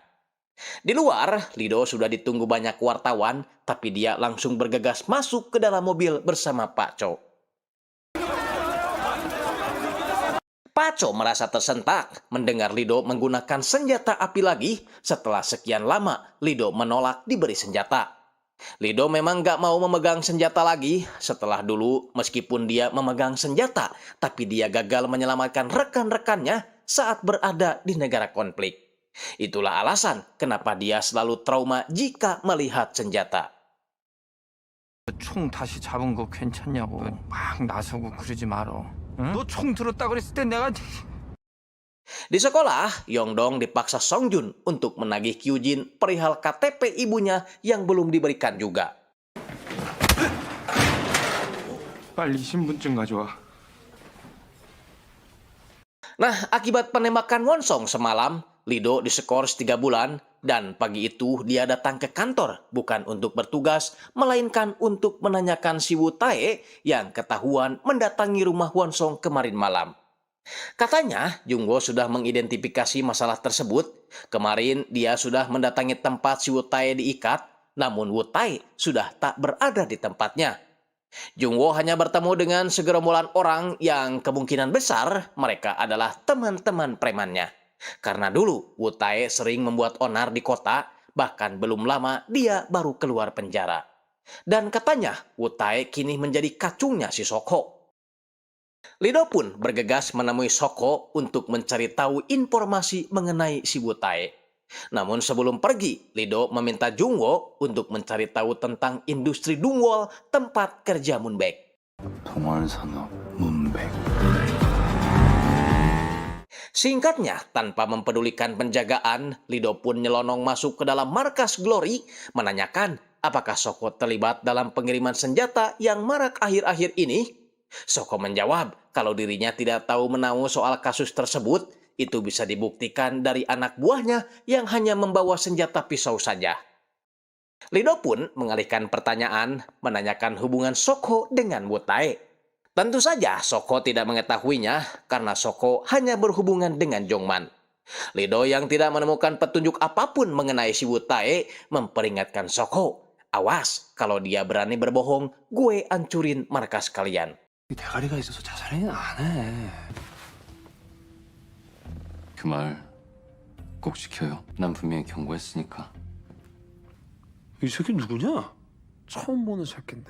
Di luar, Lido sudah ditunggu banyak wartawan, tapi dia langsung bergegas masuk ke dalam mobil bersama Pak Cho. Pak Cho merasa tersentak mendengar Lido menggunakan senjata api lagi setelah sekian lama Lido menolak diberi senjata. Lido memang gak mau memegang senjata lagi setelah dulu meskipun dia memegang senjata, tapi dia gagal menyelamatkan rekan-rekannya saat berada di negara konflik. Itulah alasan kenapa dia selalu trauma jika melihat senjata. 총 다시 잡은 거 괜찮냐고 막 나서고 그러지 말어. 너 총 들었다 그랬을 때 내가 Di sekolah, Yongdong dipaksa Songjun untuk menagih Kyujin perihal KTP ibunya yang belum diberikan juga. 빨리 신분증 가져와. Nah, akibat penembakan Wonsong semalam, Lido diskors 3 bulan dan pagi itu dia datang ke kantor bukan untuk bertugas, melainkan untuk menanyakan si Wu Tae yang ketahuan mendatangi rumah Wonsong kemarin malam. Katanya, Jungwo sudah mengidentifikasi masalah tersebut. Kemarin dia sudah mendatangi tempat si Wutae diikat, namun Wutae sudah tak berada di tempatnya. Jungwo hanya bertemu dengan segerombolan orang yang kemungkinan besar mereka adalah teman-teman premannya. Karena dulu Wutae sering membuat onar di kota, bahkan belum lama dia baru keluar penjara. Dan katanya Wutae kini menjadi kacungnya si Soko. Lido pun bergegas menemui Soko untuk mencari tahu informasi mengenai si Wutae. Namun sebelum pergi, Lido meminta Jungwo untuk mencari tahu tentang industri Dungwol, tempat kerja Moonbaek. 동월산업 문백. Singkatnya, tanpa mempedulikan penjagaan, Lido pun nyelonong masuk ke dalam markas Glory, menanyakan apakah Soko terlibat dalam pengiriman senjata yang marak akhir-akhir ini. Soko menjawab kalau dirinya tidak tahu menahu soal kasus tersebut, itu bisa dibuktikan dari anak buahnya yang hanya membawa senjata pisau saja. Lido pun mengalihkan pertanyaan, menanyakan hubungan Soko dengan Wutae. Tentu saja Soko tidak mengetahuinya karena Soko hanya berhubungan dengan Jongman. Lido yang tidak menemukan petunjuk apapun mengenai si Wutae memperingatkan Soko, awas kalau dia berani berbohong, gue ancurin markas kalian. 대가리가 있어서 자살은 안 해. 그 말 꼭 지켜요. 난 분명히 경고했으니까. 이 새끼 누구냐? 처음 보는 새끼인데.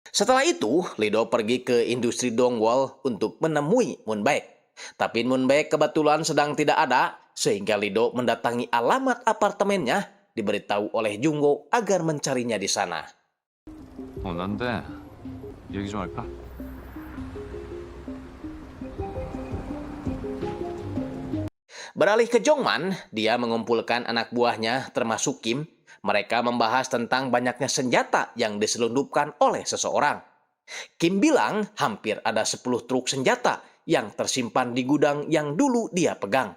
Setelah itu, Lido pergi ke industri Dongwol untuk menemui Moonbaek. Tapi Moonbaek kebetulan sedang tidak ada, sehingga Lido mendatangi alamat apartemennya, diberitahu oleh Jungwo agar mencarinya di sana. 난데 얘기 좀 할까? Beralih ke Jongman, dia mengumpulkan anak buahnya termasuk Kim. Mereka membahas tentang banyaknya senjata yang diselundupkan oleh seseorang. Kim bilang hampir ada 10 truk senjata yang tersimpan di gudang yang dulu dia pegang.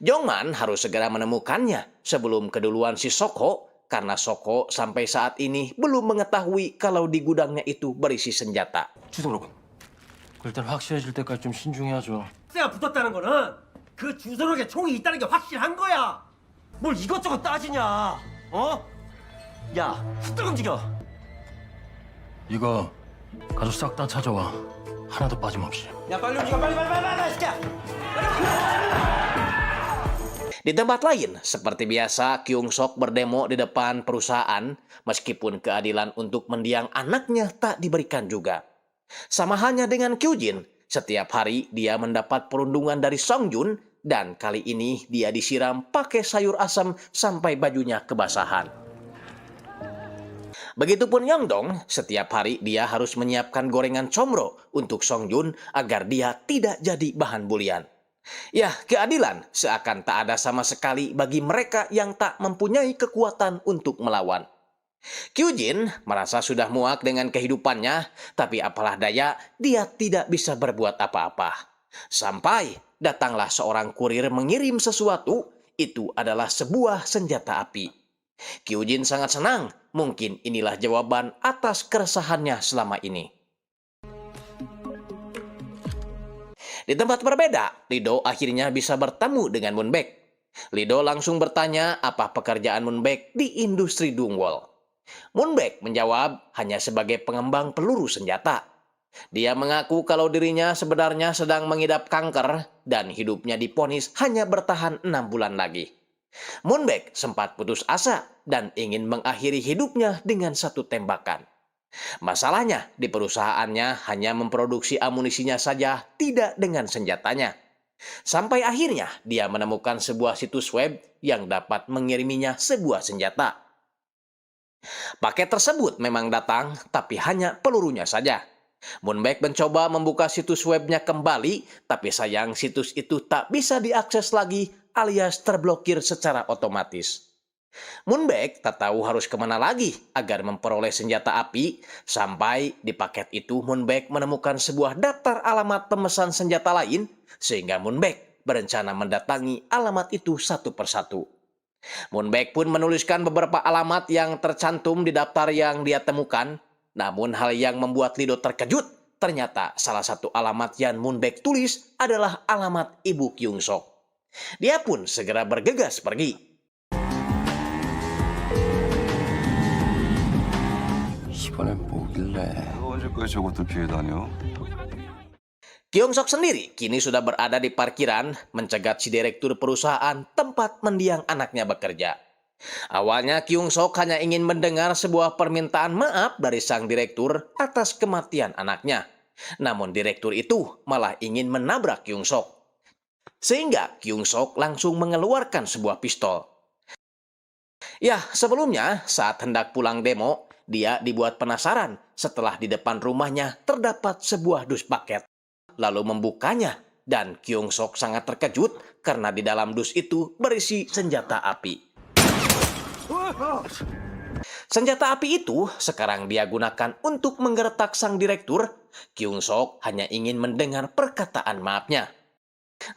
Jongman harus segera menemukannya sebelum keduluan si Soko, karena Soko sampai saat ini belum mengetahui kalau di gudangnya itu berisi senjata. 주소록은 일단 확실해질 때까지 좀 신중해야죠. 가 붙었다는 거는 그 주소록에 총이 있다는 게 확실한 거야. 뭘 이것저것 따지냐? 어? 야, 후딱 움직여. 이거 가서 싹 다 찾아와. 하나도 빠짐없이. 야, 빨리 움직여, 빨리, 시켜. Di tempat lain, seperti biasa, Kyung Sok berdemo di depan perusahaan, meskipun keadilan untuk mendiang anaknya tak diberikan juga. Sama halnya dengan Kyujin, setiap hari dia mendapat perundungan dari Song Jun, dan kali ini dia disiram pakai sayur asam sampai bajunya kebasahan. Begitupun Yongdong, setiap hari dia harus menyiapkan gorengan comro untuk Song Jun agar dia tidak jadi bahan bulian. Ya, keadilan seakan tak ada sama sekali bagi mereka yang tak mempunyai kekuatan untuk melawan. Kyujin merasa sudah muak dengan kehidupannya, tapi apalah daya, dia tidak bisa berbuat apa-apa. Sampai datanglah seorang kurir mengirim sesuatu, itu adalah sebuah senjata api. Kyujin sangat senang, mungkin inilah jawaban atas keresahannya selama ini. Di tempat berbeda, Lido akhirnya bisa bertemu dengan Moonbaek. Lido langsung bertanya apa pekerjaan Moonbaek di industri Dungwol. Moonbaek menjawab hanya sebagai pengembang peluru senjata. Dia mengaku kalau dirinya sebenarnya sedang mengidap kanker dan hidupnya diponis hanya bertahan 6 bulan lagi. Moonbaek sempat putus asa dan ingin mengakhiri hidupnya dengan satu tembakan. Masalahnya, di perusahaannya hanya memproduksi amunisinya saja, tidak dengan senjatanya. Sampai akhirnya dia menemukan sebuah situs web yang dapat mengiriminya sebuah senjata. Paket tersebut memang datang, tapi hanya pelurunya saja. Moonbaek mencoba membuka situs webnya kembali, tapi sayang situs itu tak bisa diakses lagi alias terblokir secara otomatis. Moonbaek tak tahu harus kemana lagi agar memperoleh senjata api, sampai di paket itu Moonbaek menemukan sebuah daftar alamat pemesan senjata lain, sehingga Moonbaek berencana mendatangi alamat itu satu persatu. Moonbaek pun menuliskan beberapa alamat yang tercantum di daftar yang dia temukan. Namun hal yang membuat Lido terkejut ternyata salah satu alamat yang Moonbaek tulis adalah alamat ibu Kyung Sok. Dia pun segera bergegas pergi. 이번엔 뭐길래 언제까지 저것들 피해 다녀? Kyung Sok sendiri kini sudah berada di parkiran mencegat si direktur perusahaan tempat mendiang anaknya bekerja. Awalnya Kyung Sok hanya ingin mendengar sebuah permintaan maaf dari sang direktur atas kematian anaknya. Namun direktur itu malah ingin menabrak Kyung Sok. Sehingga Kyung Sok langsung mengeluarkan sebuah pistol. Ya, sebelumnya saat hendak pulang demo, dia dibuat penasaran setelah di depan rumahnya terdapat sebuah dus paket. Lalu membukanya dan Kyung Sok sangat terkejut karena di dalam dus itu berisi senjata api. Senjata api itu sekarang dia gunakan untuk menggertak sang direktur. Kyung Sok hanya ingin mendengar perkataan maafnya.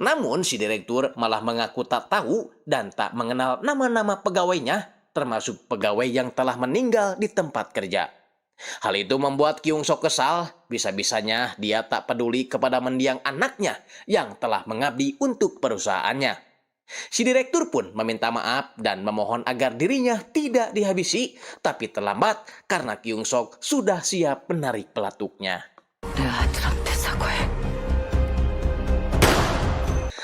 Namun si direktur malah mengaku tak tahu dan tak mengenal nama-nama pegawainya, termasuk pegawai yang telah meninggal di tempat kerja. Hal itu membuat Kyung Sok kesal, bisa-bisanya dia tak peduli kepada mendiang anaknya yang telah mengabdi untuk perusahaannya. Si direktur pun meminta maaf dan memohon agar dirinya tidak dihabisi, tapi terlambat karena Kyung Sok sudah siap menarik pelatuknya.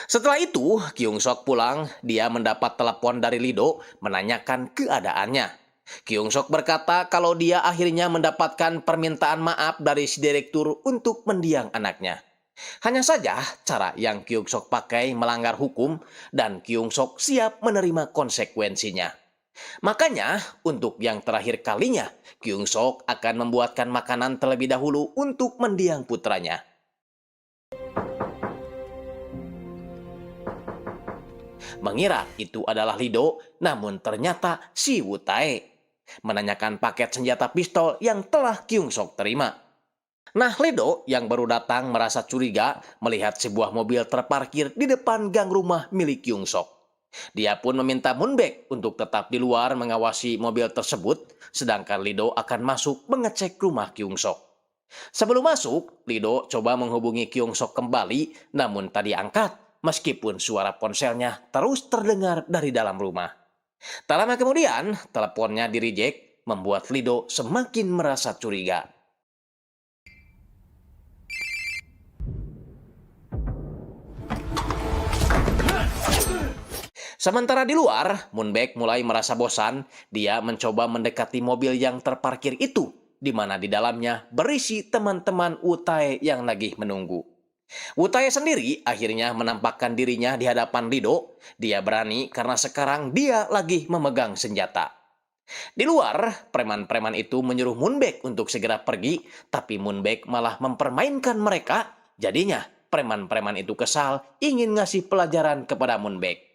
Setelah itu, Kyung Sok pulang, dia mendapat telepon dari Lee-do menanyakan keadaannya. Kyung Sok berkata kalau dia akhirnya mendapatkan permintaan maaf dari si direktur untuk mendiang anaknya. Hanya saja cara yang Kyung Sok pakai melanggar hukum dan Kyung Sok siap menerima konsekuensinya. Makanya untuk yang terakhir kalinya Kyung Sok akan membuatkan makanan terlebih dahulu untuk mendiang putranya. Mengira itu adalah Lee-do, namun ternyata si Woo Tae menanyakan paket senjata pistol yang telah Kyung Sok terima. Nah, Lee-do yang baru datang merasa curiga melihat sebuah mobil terparkir di depan gang rumah milik Kyung Sok. Dia pun meminta Moonbaek untuk tetap di luar mengawasi mobil tersebut, sedangkan Lee-do akan masuk mengecek rumah Kyung Sok. Sebelum masuk, Lee-do coba menghubungi Kyung Sok kembali, namun tak diangkat, meskipun suara ponselnya terus terdengar dari dalam rumah. Tak lama kemudian, teleponnya di-reject, membuat Lee-do semakin merasa curiga. Sementara di luar, Moonbaek mulai merasa bosan. Dia mencoba mendekati mobil yang terparkir itu, di mana di dalamnya berisi teman-teman Woo Tae yang lagi menunggu. Woo Tae sendiri akhirnya menampakkan dirinya di hadapan Lee-do. Dia berani karena sekarang dia lagi memegang senjata. Di luar, preman-preman itu menyuruh Moonbaek untuk segera pergi, tapi Moonbaek malah mempermainkan mereka. Jadinya, preman-preman itu kesal, ingin ngasih pelajaran kepada Moonbaek.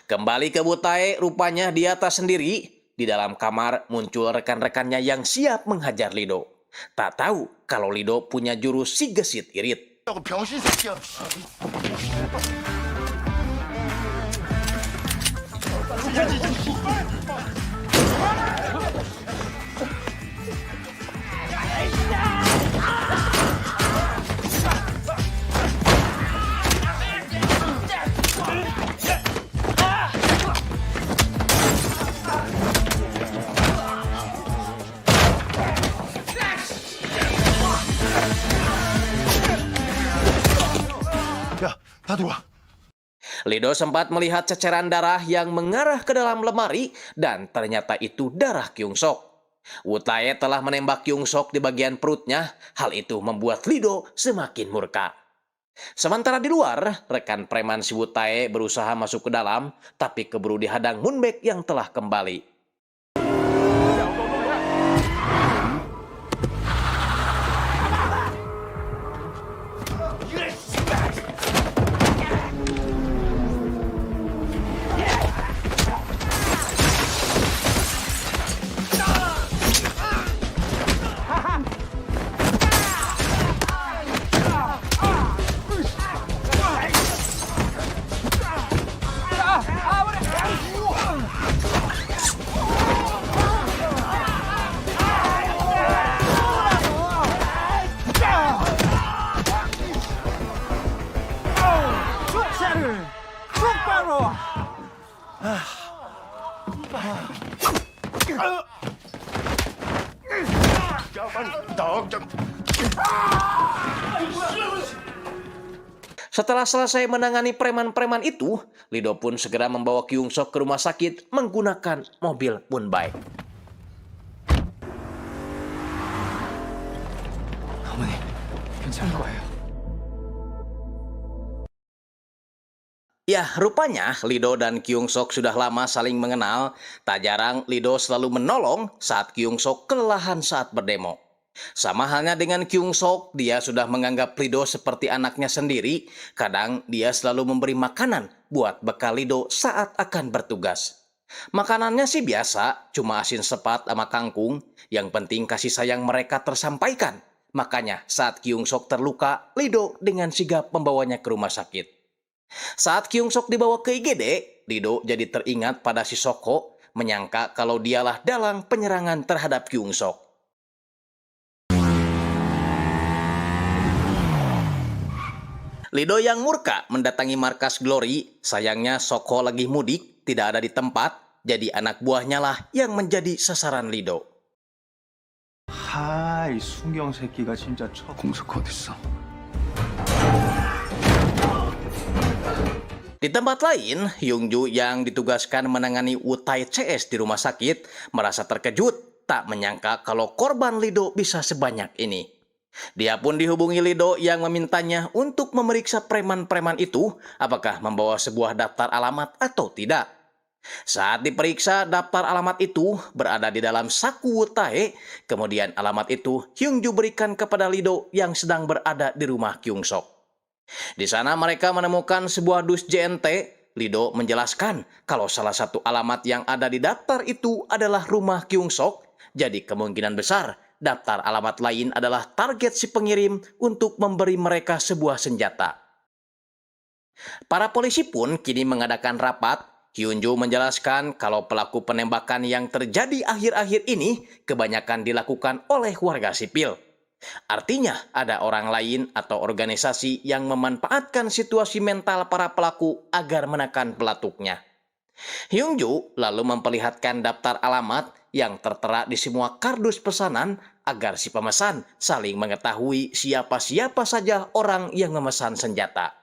Kembali ke Woo Tae, rupanya di atas sendiri. Di dalam kamar muncul rekan-rekannya yang siap menghajar Lee-do. Tak tahu kalau Lee-do punya jurus si gesit irit. Lee-do sempat melihat ceceran darah yang mengarah ke dalam lemari dan ternyata itu darah Kyung Sok. Woo Tae telah menembak Kyung Sok di bagian perutnya. Hal itu membuat Lee-do semakin murka. Sementara di luar, rekan preman si Woo Tae berusaha masuk ke dalam, tapi keburu dihadang Moonbaek yang telah kembali. Setelah selesai menangani preman-preman itu, Lido pun segera membawa Kyung Sok ke rumah sakit menggunakan mobil Moonbike. 어머니, 괜찮을 거예요. Ya, rupanya Lido dan Kyung Sok sudah lama saling mengenal. Tak jarang Lido selalu menolong saat Kyung Sok kelelahan saat berdemo. Sama halnya dengan Kyung Sok, dia sudah menganggap Lido seperti anaknya sendiri. Kadang dia selalu memberi makanan buat bekal Lido saat akan bertugas. Makanannya sih biasa, cuma asin sepat sama kangkung. Yang penting kasih sayang mereka tersampaikan. Makanya saat Kyung Sok terluka, Lido dengan sigap membawanya ke rumah sakit. Saat Kyung Sok dibawa ke IGD, Lido jadi teringat pada si Soko, menyangka kalau dialah dalang penyerangan terhadap Kyung Sok. Lido yang murka mendatangi markas Glory, sayangnya Soko lagi mudik, tidak ada di tempat, jadi anak buahnya lah yang menjadi sasaran Lido. 하이, 순경 새끼가 진짜 공석 어딨어? Di tempat lain, Hyungju yang ditugaskan menangani Wutai CS di rumah sakit merasa terkejut, tak menyangka kalau korban Lido bisa sebanyak ini. Dia pun dihubungi Lido yang memintanya untuk memeriksa preman-preman itu apakah membawa sebuah daftar alamat atau tidak. Saat diperiksa, daftar alamat itu berada di dalam saku Wutai, kemudian alamat itu Hyungju berikan kepada Lido yang sedang berada di rumah Kyung Sok. Di sana mereka menemukan sebuah dus JNT. Lido menjelaskan kalau salah satu alamat yang ada di daftar itu adalah rumah Kyung Sok, jadi kemungkinan besar daftar alamat lain adalah target si pengirim untuk memberi mereka sebuah senjata. Para polisi pun kini mengadakan rapat. Hyunju menjelaskan kalau pelaku penembakan yang terjadi akhir-akhir ini kebanyakan dilakukan oleh warga sipil. Artinya ada orang lain atau organisasi yang memanfaatkan situasi mental para pelaku agar menekan pelatuknya. Hyungju lalu memperlihatkan daftar alamat yang tertera di semua kardus pesanan agar si pemesan saling mengetahui siapa-siapa saja orang yang memesan senjata.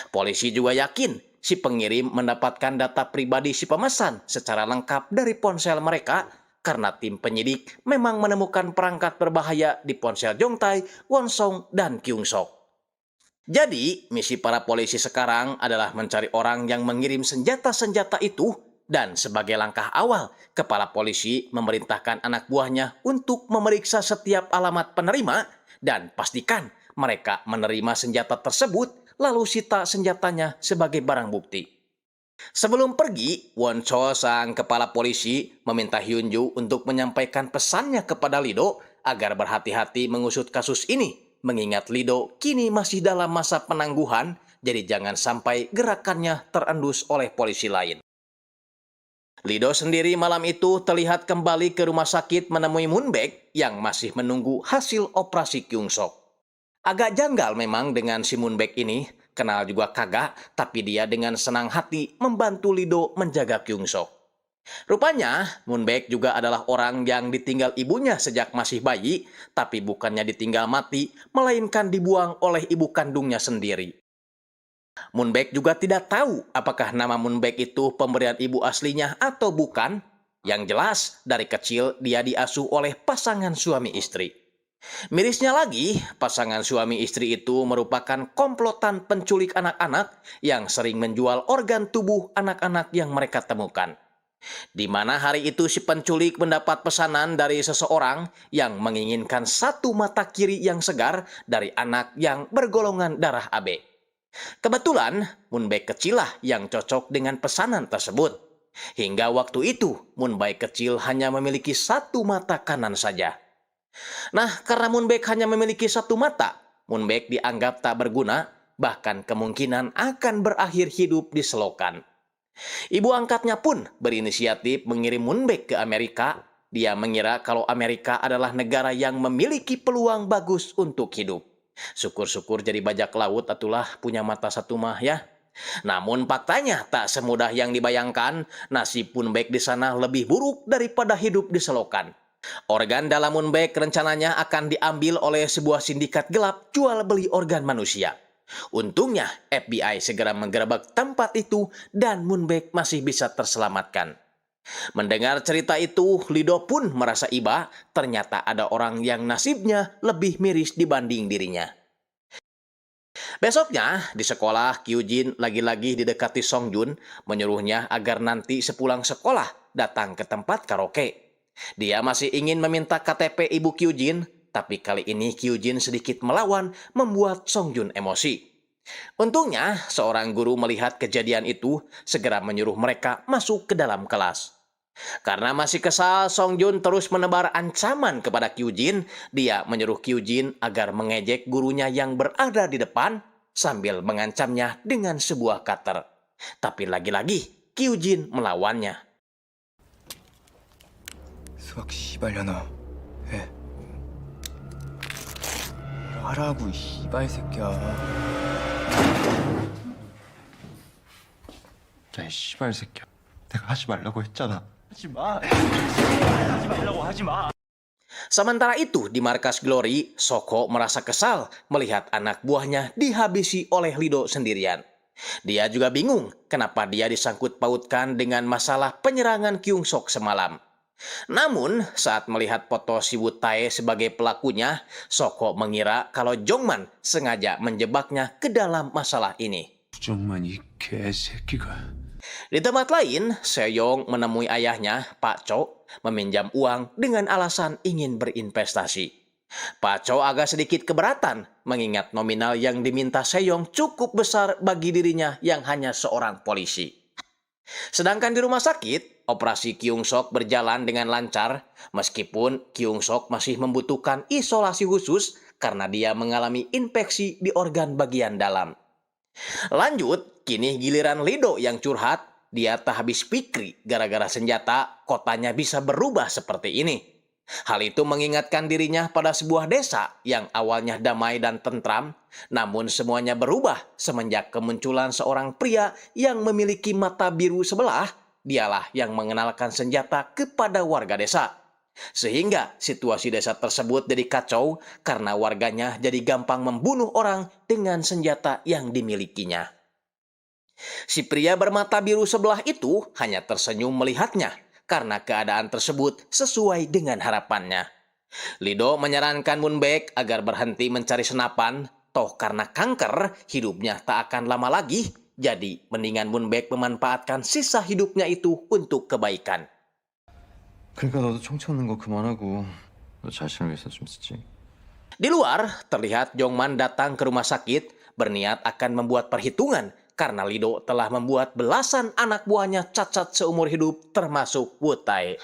Polisi juga yakin si pengirim mendapatkan data pribadi si pemesan secara lengkap dari ponsel mereka karena tim penyidik memang menemukan perangkat berbahaya di ponsel Jongtae, Wonsong, dan Kyung Sok. Jadi, misi para polisi sekarang adalah mencari orang yang mengirim senjata-senjata itu dan sebagai langkah awal, kepala polisi memerintahkan anak buahnya untuk memeriksa setiap alamat penerima dan pastikan mereka menerima senjata tersebut lalu sita senjatanya sebagai barang bukti. Sebelum pergi, Won Cho sang kepala polisi meminta Hyunju untuk menyampaikan pesannya kepada Lido agar berhati-hati mengusut kasus ini, mengingat Lido kini masih dalam masa penangguhan, jadi jangan sampai gerakannya terendus oleh polisi lain. Lido sendiri malam itu terlihat kembali ke rumah sakit menemui Moonbaek yang masih menunggu hasil operasi Kyung Sok. Agak janggal memang dengan si Moonbaek ini, kenal juga kagak, tapi dia dengan senang hati membantu Lido menjaga Kyung Sok. Rupanya, Moonbaek juga adalah orang yang ditinggal ibunya sejak masih bayi, tapi bukannya ditinggal mati, melainkan dibuang oleh ibu kandungnya sendiri. Moonbaek juga tidak tahu apakah nama Moonbaek itu pemberian ibu aslinya atau bukan. Yang jelas, dari kecil dia diasuh oleh pasangan suami istri. Mirisnya lagi, pasangan suami istri itu merupakan komplotan penculik anak-anak yang sering menjual organ tubuh anak-anak yang mereka temukan. Di mana hari itu si penculik mendapat pesanan dari seseorang yang menginginkan satu mata kiri yang segar dari anak yang bergolongan darah AB. Kebetulan, Moonbaek kecil lah yang cocok dengan pesanan tersebut. Hingga waktu itu, Moonbaek kecil hanya memiliki satu mata kanan saja. Nah, karena Moonbaek hanya memiliki satu mata, Moonbaek dianggap tak berguna, bahkan kemungkinan akan berakhir hidup di selokan. Ibu angkatnya pun berinisiatif mengirim Moonbaek ke Amerika. Dia mengira kalau Amerika adalah negara yang memiliki peluang bagus untuk hidup. Syukur-syukur jadi bajak laut atulah punya mata satu mah ya. Namun faktanya tak semudah yang dibayangkan, nasib Moonback di sana lebih buruk daripada hidup di selokan. Organ dalam Moonback rencananya akan diambil oleh sebuah sindikat gelap jual beli organ manusia. Untungnya FBI segera menggerebek tempat itu dan Moonback masih bisa terselamatkan. Mendengar cerita itu, Lido pun merasa iba, ternyata ada orang yang nasibnya lebih miris dibanding dirinya. Besoknya, di sekolah, Kyujin lagi-lagi didekati Songjun, menyuruhnya agar nanti sepulang sekolah datang ke tempat karaoke. Dia masih ingin meminta KTP ibu Kyujin, tapi kali ini Kyujin sedikit melawan, membuat Songjun emosi. Untungnya, seorang guru melihat kejadian itu, segera menyuruh mereka masuk ke dalam kelas. Karena masih kesal, Songjun terus menebar ancaman kepada Kyujin. Dia menyuruh Kyujin agar mengejek gurunya yang berada di depan, sambil mengancamnya dengan sebuah cutter. Tapi lagi-lagi, Kyujin melawannya. 수학 씨발려나. 해. 하라고 이 씨발 새끼야. 야, 이 씨발 새끼야. 내가 하지 말라고 했잖아. 하지 마. 하지 말라고 하지 마. Sementara itu, di markas Glory, Soko merasa kesal melihat anak buahnya dihabisi oleh Lido sendirian. Dia juga bingung kenapa dia disangkut pautkan dengan masalah penyerangan Kyungsok semalam. Namun, saat melihat foto si Woo-tae sebagai pelakunya, Soko mengira kalau Jongman sengaja menjebaknya ke dalam masalah ini. 정만 이 개새끼가. Di tempat lain, Seyong menemui ayahnya, Pak Cho, meminjam uang dengan alasan ingin berinvestasi. Pak Cho agak sedikit keberatan, mengingat nominal yang diminta Seyong cukup besar bagi dirinya yang hanya seorang polisi. Sedangkan di rumah sakit, operasi Kyungsok berjalan dengan lancar, meskipun Kyungsok masih membutuhkan isolasi khusus karena dia mengalami infeksi di organ bagian dalam. Lanjut, kini giliran Lido yang curhat. Dia tak habis pikir gara-gara senjata kotanya bisa berubah seperti ini. Hal itu mengingatkan dirinya pada sebuah desa yang awalnya damai dan tentram, namun semuanya berubah semenjak kemunculan seorang pria yang memiliki mata biru sebelah. Dialah yang mengenalkan senjata kepada warga desa. Sehingga situasi desa tersebut jadi kacau karena warganya jadi gampang membunuh orang dengan senjata yang dimilikinya. Si pria bermata biru sebelah itu hanya tersenyum melihatnya karena keadaan tersebut sesuai dengan harapannya. Lido menyarankan Moonback agar berhenti mencari senapan, toh karena kanker hidupnya tak akan lama lagi, jadi mendingan Moonback memanfaatkan sisa hidupnya itu untuk kebaikan. 그러니까 너도 총 찾는 거 그만하고 너 자신을 위해서 좀 쓰지. Di luar, terlihat Jongman datang ke rumah sakit berniat akan membuat perhitungan karena Lido telah membuat belasan anak buahnya cacat seumur hidup termasuk Woo-tae.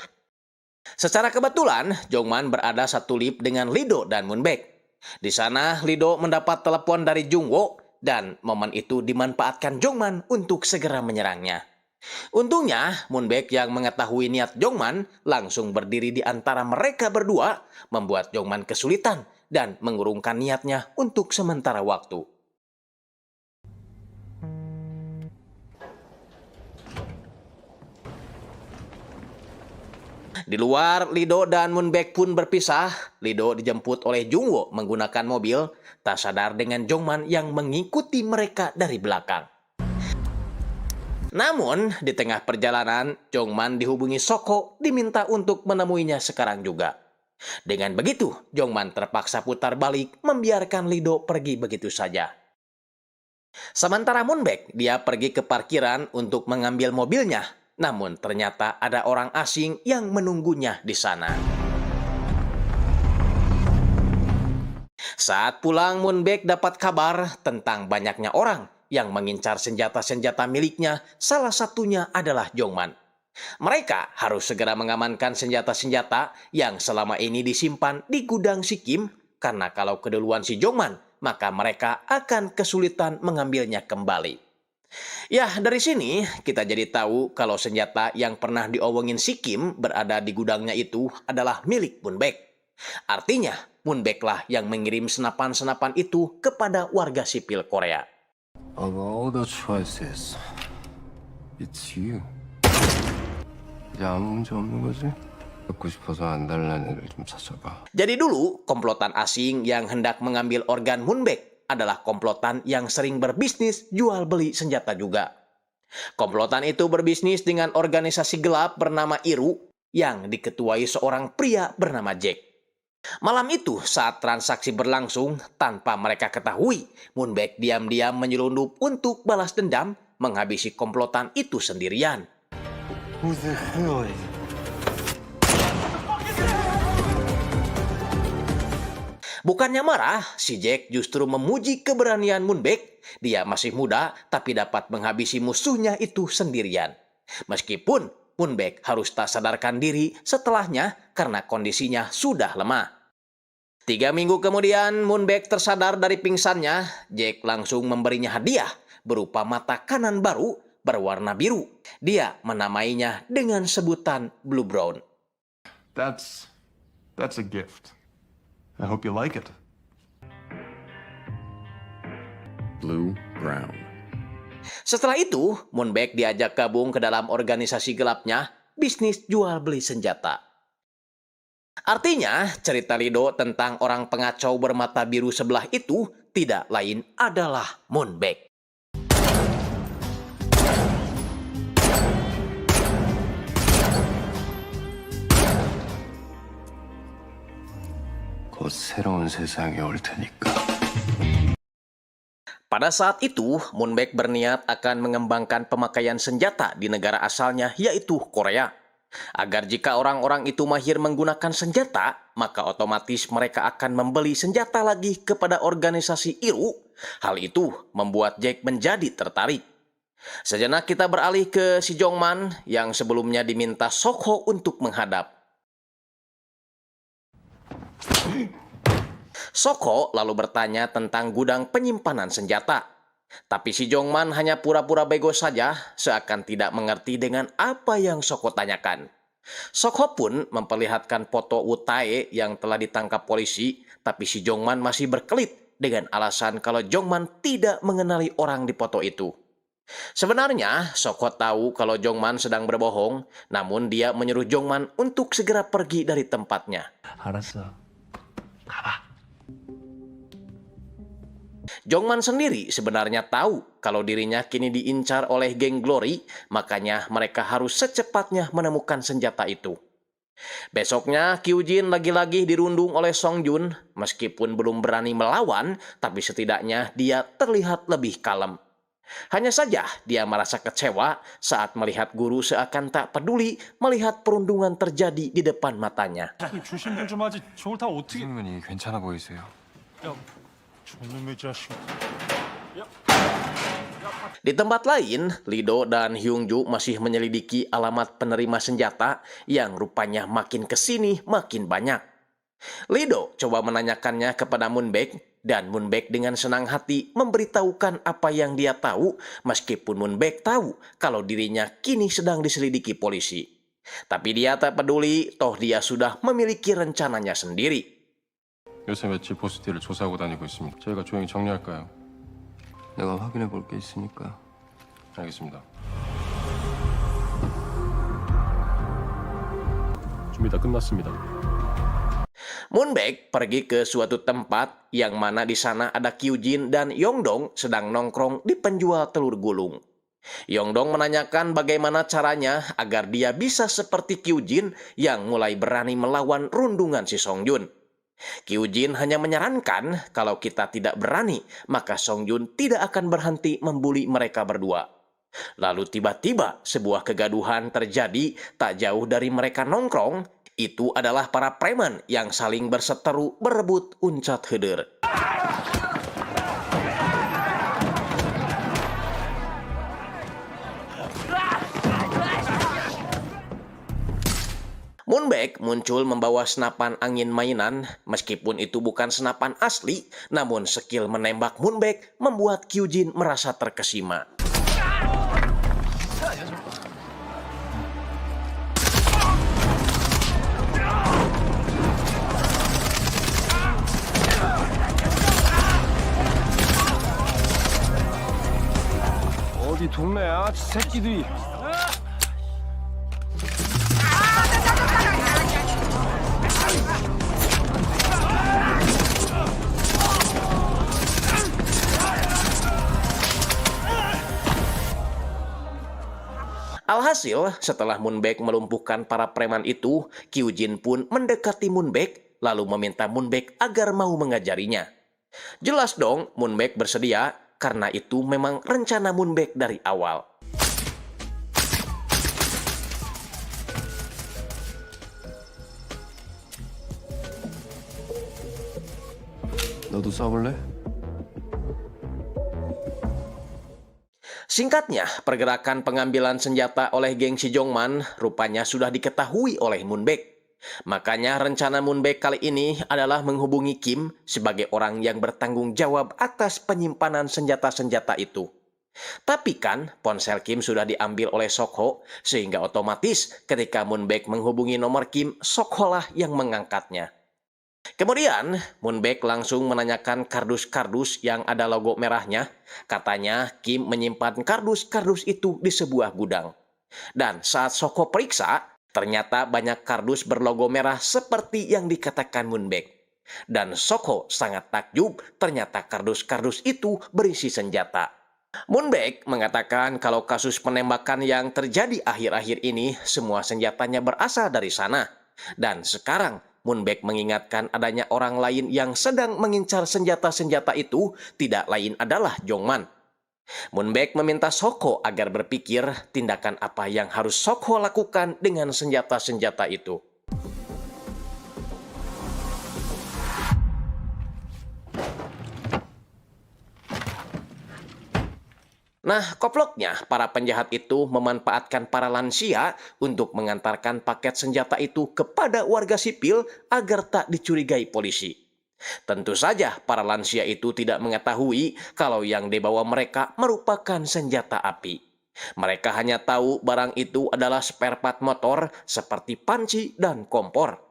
Secara kebetulan, Jongman berada satu lift dengan Lido dan Moonback. Di sana, Lido mendapat telepon dari Jungwo dan momen itu dimanfaatkan Jongman untuk segera menyerangnya. Untungnya, Moonback yang mengetahui niat Jongman langsung berdiri di antara mereka berdua, membuat Jongman kesulitan dan mengurungkan niatnya untuk sementara waktu. Di luar, Lido dan Moonback pun berpisah. Lido dijemput oleh Jungwo menggunakan mobil, tak sadar dengan Jongman yang mengikuti mereka dari belakang. Namun, di tengah perjalanan, Jongman dihubungi Soko, diminta untuk menemuinya sekarang juga. Dengan begitu, Jongman terpaksa putar balik, membiarkan Lido pergi begitu saja. Sementara Moonback, dia pergi ke parkiran untuk mengambil mobilnya. Namun ternyata ada orang asing yang menunggunya di sana. Saat pulang, Moonback dapat kabar tentang banyaknya orang yang mengincar senjata-senjata miliknya, salah satunya adalah Jongman. Mereka harus segera mengamankan senjata-senjata yang selama ini disimpan di gudang si Kim, karena kalau keduluan si Jongman, maka mereka akan kesulitan mengambilnya kembali. Ya, dari sini kita jadi tahu kalau senjata yang pernah diomongin si Kim berada di gudangnya itu adalah milik Moonback. Artinya, Moonback lah yang mengirim senapan-senapan itu kepada warga sipil Korea. Of all the choices, it's you. 이제 아무 문제 없는 거지? 듣고 싶어서 안 달라는 애를 좀 찾아봐. Jadi dulu, komplotan asing yang hendak mengambil organ Moonback adalah komplotan yang sering berbisnis jual beli senjata juga. Komplotan itu berbisnis dengan organisasi gelap bernama IRU yang diketuai seorang pria bernama Jack. Malam itu, saat transaksi berlangsung, tanpa mereka ketahui, Moonback diam-diam menyelundup untuk balas dendam, menghabisi komplotan itu sendirian. Who the hell is it? Bukannya marah, si Jack justru memuji keberanian Moonback. Dia masih muda, tapi dapat menghabisi musuhnya itu sendirian. Meskipun Moonback harus tak sadarkan diri setelahnya karena kondisinya sudah lemah. 3 minggu kemudian, Moonback tersadar dari pingsannya. Jack langsung memberinya hadiah berupa mata kanan baru berwarna biru. Dia menamainya dengan sebutan Blue Brown. That's a gift. I hope you like it. Blue Brown. Setelah itu, Moonback diajak gabung ke dalam organisasi gelapnya, bisnis jual beli senjata. Artinya, cerita Lido tentang orang pengacau bermata biru sebelah itu tidak lain adalah Moonback. 곧 새로운 세상이 올 테니까. Pada saat itu, Moonback berniat akan mengembangkan pemakaian senjata di negara asalnya, yaitu Korea. Agar jika orang-orang itu mahir menggunakan senjata, maka otomatis mereka akan membeli senjata lagi kepada organisasi IRU. Hal itu membuat Jack menjadi tertarik. Sejenak kita beralih ke si Jongman yang sebelumnya diminta Sokho untuk menghadap. Sokho lalu bertanya tentang gudang penyimpanan senjata. Tapi si Jongman hanya pura-pura bego saja, seakan tidak mengerti dengan apa yang Sokho tanyakan. Sokho pun memperlihatkan foto Wu Tae yang telah ditangkap polisi, tapi si Jongman masih berkelit dengan alasan kalau Jongman tidak mengenali orang di foto itu. Sebenarnya, Sokho tahu kalau Jongman sedang berbohong, namun dia menyuruh Jongman untuk segera pergi dari tempatnya. 알았어. 가봐. Jongman sendiri sebenarnya tahu kalau dirinya kini diincar oleh geng Glory, makanya mereka harus secepatnya menemukan senjata itu. Besoknya, Kyujin lagi-lagi dirundung oleh Songjun. Meskipun belum berani melawan, tapi setidaknya dia terlihat lebih kalem. Hanya saja dia merasa kecewa saat melihat guru seakan tak peduli melihat perundungan terjadi di depan matanya. 조심 좀 하지. 저걸 다 어떻게? 선생님이 괜찮아 보이세요? 저놈의 자식. Di tempat lain, Lido dan Hyungju masih menyelidiki alamat penerima senjata yang rupanya makin kesini makin banyak. Lido coba menanyakannya kepada Moonback, dan Moonback dengan senang hati memberitahukan apa yang dia tahu, meskipun Moonback tahu kalau dirinya kini sedang diselidiki polisi. Tapi dia tak peduli, toh dia sudah memiliki rencananya sendiri. 요새 며칠 보스티를 조사하고 다니고 있습니다. 저희가 조용히 정리할까요? 내가 확인해 볼 게 있으니까. 알겠습니다. 준비 다 끝났습니다. Moonback pergi ke suatu tempat yang mana di sana ada Kyujin dan Yongdong sedang nongkrong di penjual telur gulung. Yongdong menanyakan bagaimana caranya agar dia bisa seperti Kyujin yang mulai berani melawan rundungan si Songjun. Kyujin hanya menyarankan kalau kita tidak berani, maka Songjun tidak akan berhenti membuli mereka berdua. Lalu tiba-tiba sebuah kegaduhan terjadi tak jauh dari mereka nongkrong. Itu adalah para preman yang saling berseteru berebut uncat heudeur. Moonback muncul membawa senapan angin mainan. Meskipun itu bukan senapan asli, namun skill menembak Moonback membuat Kyujin merasa terkesima. 나같이 새끼들이. Alhasil, setelah Moonbaek melumpuhkan para preman itu, Kyujin pun mendekati Moonbaek, lalu meminta Moonbaek agar mau mengajarinya. Jelas dong, Moonbaek bersedia, karena itu memang rencana Moonbaek dari awal. 너도 싸볼래? Singkatnya, pergerakan pengambilan senjata oleh geng si Jongman rupanya sudah diketahui oleh Moonbaek. Makanya rencana Moonbaek kali ini adalah menghubungi Kim sebagai orang yang bertanggung jawab atas penyimpanan senjata-senjata itu. Tapi kan, ponsel Kim sudah diambil oleh Sokho, sehingga otomatis ketika Moonbaek menghubungi nomor Kim, Sokho lah yang mengangkatnya. Kemudian, Moonbaek langsung menanyakan kardus-kardus yang ada logo merahnya. Katanya, Kim menyimpan kardus-kardus itu di sebuah gudang. Dan saat Sokho periksa, ternyata banyak kardus berlogo merah seperti yang dikatakan Moonbaek. Dan Sokho sangat takjub, ternyata kardus-kardus itu berisi senjata. Moonbaek mengatakan kalau kasus penembakan yang terjadi akhir-akhir ini, semua senjatanya berasal dari sana. Dan sekarang, Moonbaek mengingatkan adanya orang lain yang sedang mengincar senjata-senjata itu tidak lain adalah Jongman. Moonbaek meminta Sokho agar berpikir tindakan apa yang harus Sokho lakukan dengan senjata-senjata itu. Nah, koploknya, para penjahat itu memanfaatkan para lansia untuk mengantarkan paket senjata itu kepada warga sipil agar tak dicurigai polisi. Tentu saja, para lansia itu tidak mengetahui kalau yang dibawa mereka merupakan senjata api. Mereka hanya tahu barang itu adalah spare part motor seperti panci dan kompor.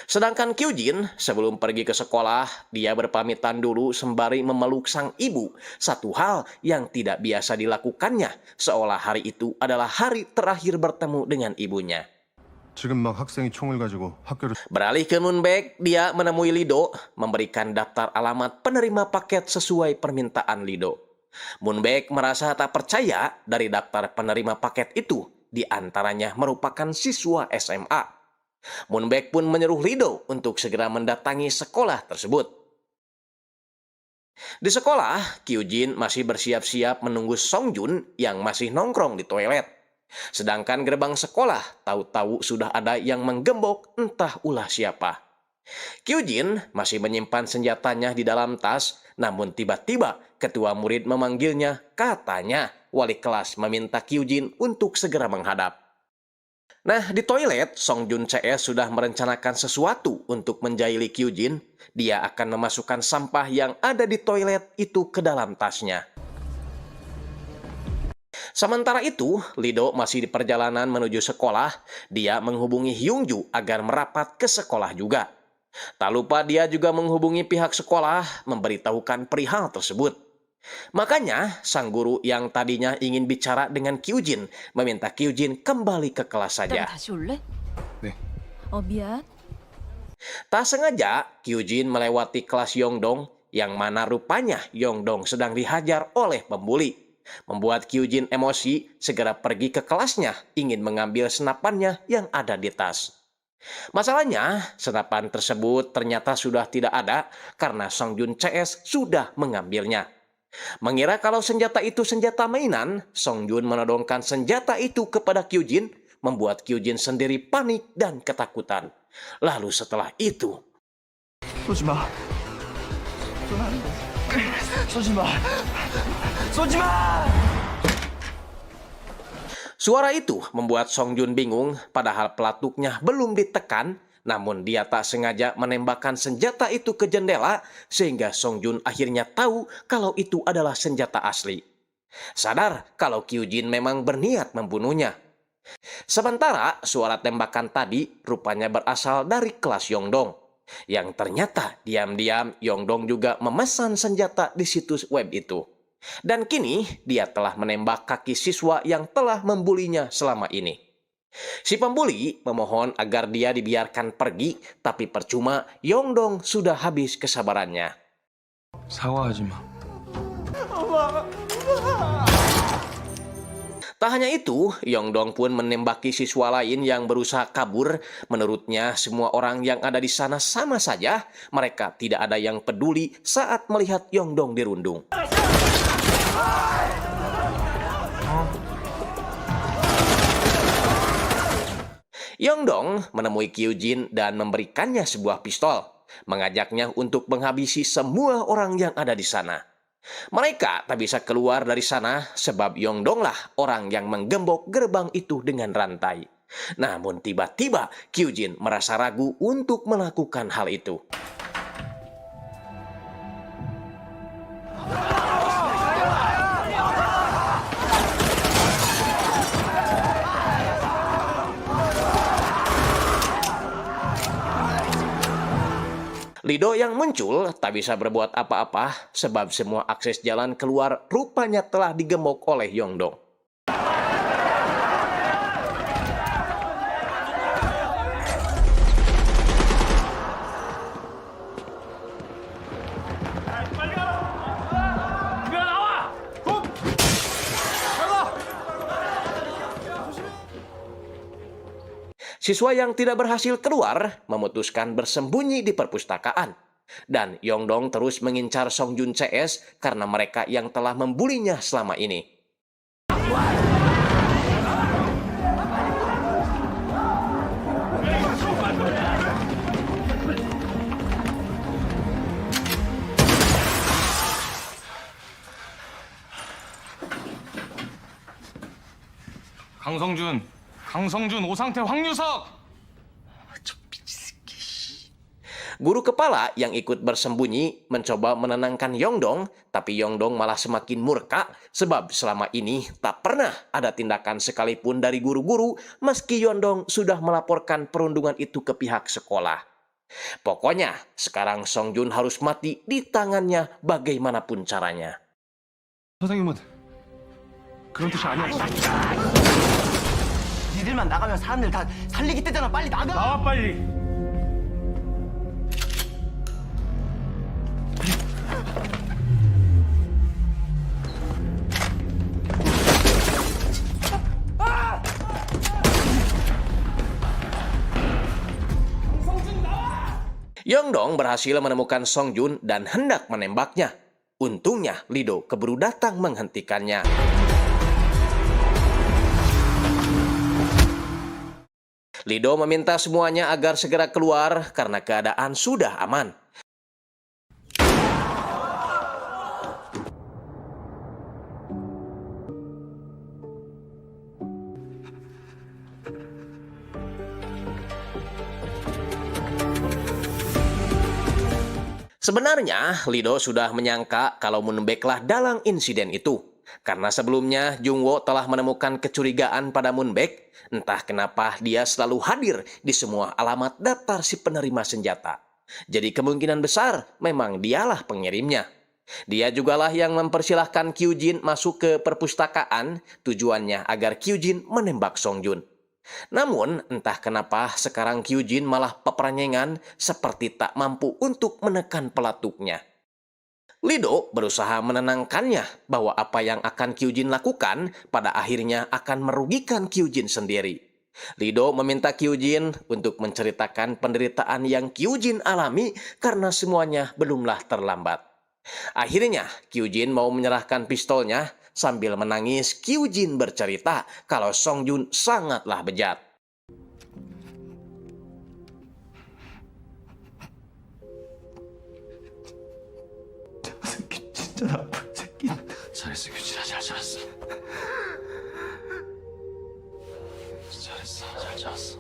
Sedangkan Kyujin, sebelum pergi ke sekolah, dia berpamitan dulu sembari memeluk sang ibu. Satu hal yang tidak biasa dilakukannya, seolah hari itu adalah hari terakhir bertemu dengan ibunya. 지금 막 학생이 총을 가지고 학교를 Beralih ke Moonbaek, dia menemui Lido, memberikan daftar alamat penerima paket sesuai permintaan Lido. Moonbaek merasa tak percaya dari daftar penerima paket itu, di antaranya merupakan siswa SMA. Moonbaek pun menyuruh Lido untuk segera mendatangi sekolah tersebut. Di sekolah, Kyujin masih bersiap-siap menunggu Songjun yang masih nongkrong di toilet. Sedangkan gerbang sekolah tahu-tahu sudah ada yang menggembok entah ulah siapa. Kyujin masih menyimpan senjatanya di dalam tas, namun tiba-tiba ketua murid memanggilnya, katanya wali kelas meminta Kyujin untuk segera menghadap. Nah, di toilet, Songjun CS sudah merencanakan sesuatu untuk menjahili Kyujin. Dia akan memasukkan sampah yang ada di toilet itu ke dalam tasnya. Sementara itu, Lido masih di perjalanan menuju sekolah. Dia menghubungi Hyungju agar merapat ke sekolah juga. Tak lupa dia juga menghubungi pihak sekolah, memberitahukan perihal tersebut. Makanya, sang guru yang tadinya ingin bicara dengan Kyujin meminta Kyujin kembali ke kelas saja. 다시 올래? 네. 미안. Tak sengaja, Kyujin melewati kelas Yongdong, yang mana rupanya Yongdong sedang dihajar oleh pembuli. Membuat Kyujin emosi, segera pergi ke kelasnya, ingin mengambil senapannya yang ada di tas. Masalahnya, senapan tersebut ternyata sudah tidak ada karena Songjun CS sudah mengambilnya. Mengira kalau senjata itu senjata mainan, Songjun menodongkan senjata itu kepada Kyujin, membuat Kyujin sendiri panik dan ketakutan. Lalu setelah itu, 쏘지 마. 쏘지 마. 쏘지 마. suara itu membuat Songjun bingung, padahal pelatuknya belum ditekan. Namun dia tak sengaja menembakkan senjata itu ke jendela, sehingga Songjun akhirnya tahu kalau itu adalah senjata asli. Sadar kalau Kyujin memang berniat membunuhnya. Sementara suara tembakan tadi rupanya berasal dari kelas Yongdong, yang ternyata diam-diam Yongdong juga memesan senjata di situs web itu. Dan kini dia telah menembak kaki siswa yang telah membulinya selama ini. Si pembuli memohon agar dia dibiarkan pergi, tapi percuma, Yongdong sudah habis kesabarannya. 사과하지 마. Tak hanya itu, Yongdong pun menembaki siswa lain yang berusaha kabur. Menurutnya, semua orang yang ada di sana sama saja. Mereka tidak ada yang peduli saat melihat Yongdong dirundung. Yongdong menemui Kyujin dan memberikannya sebuah pistol, mengajaknya untuk menghabisi semua orang yang ada di sana. Mereka tak bisa keluar dari sana sebab Yongdong lah orang yang menggembok gerbang itu dengan rantai. Namun tiba-tiba Kyujin merasa ragu untuk melakukan hal itu. Lido yang muncul tak bisa berbuat apa-apa sebab semua akses jalan keluar rupanya telah digembok oleh Yongdong. Siswa yang tidak berhasil keluar memutuskan bersembunyi di perpustakaan. Dan Yongdong terus mengincar Songjun CS karena mereka yang telah membulinya selama ini. 강성준, 오상태, 황유석! Guru kepala yang ikut bersembunyi mencoba menenangkan Yongdong, tapi Yongdong malah semakin murka sebab selama ini tak pernah ada tindakan sekalipun dari guru-guru meski Yongdong sudah melaporkan perundungan itu ke pihak sekolah. Pokoknya sekarang Songjun harus mati di tangannya bagaimanapun caranya. 선생님은 그런 뜻이 아니었어. 니들만 나가면 사람들 다 살리기 때잖아. 빨리 나가. 나와 빨리. Yongdong berhasil menemukan Songjun dan hendak menembaknya. Untungnya Lido keburu datang menghentikannya. Lido meminta semuanya agar segera keluar karena keadaan sudah aman. Sebenarnya, Lido sudah menyangka kalau Moonbaek-lah dalang insiden itu. Karena sebelumnya, Jungwo telah menemukan kecurigaan pada Moonbaek. Entah kenapa dia selalu hadir di semua alamat daftar si penerima senjata. Jadi kemungkinan besar memang dialah pengirimnya. Dia jugalah yang mempersilahkan Kyujin masuk ke perpustakaan, tujuannya agar Kyujin menembak Songjun. Namun, entah kenapa sekarang Kyujin malah peperanjengan seperti tak mampu untuk menekan pelatuknya. Lido berusaha menenangkannya bahwa apa yang akan Kyujin lakukan pada akhirnya akan merugikan Kyujin sendiri. Lido meminta Kyujin untuk menceritakan penderitaan yang Kyujin alami karena semuanya belumlah terlambat. Akhirnya, Kyujin mau menyerahkan pistolnya. Sambil menangis, Kyujin bercerita kalau Songjun sangatlah bejat. 진짜 나쁜 새끼. 잘했어, 규진아. 잘 잘했어. 잘했어. 잘 잡았어.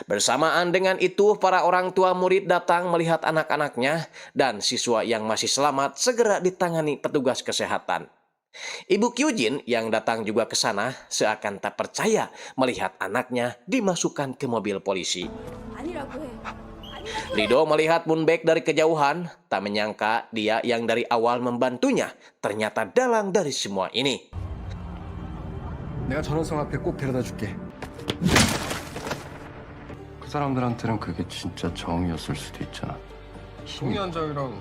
Bersamaan dengan itu, para orang tua murid datang melihat anak-anaknya dan siswa yang masih selamat segera ditangani petugas kesehatan. Ibu Kyujin yang datang juga ke sana seakan tak percaya melihat anaknya dimasukkan ke mobil polisi. 아니라고 해. Lido melihat Moonbaek dari kejauhan, tak menyangka dia yang dari awal membantunya ternyata dalang dari semua ini. 내가 전원성 앞에 꼭 데려다 줄게. 그 사람들한테는 그게 진짜 정이었을 수도 있잖아. 종이 한 장이랑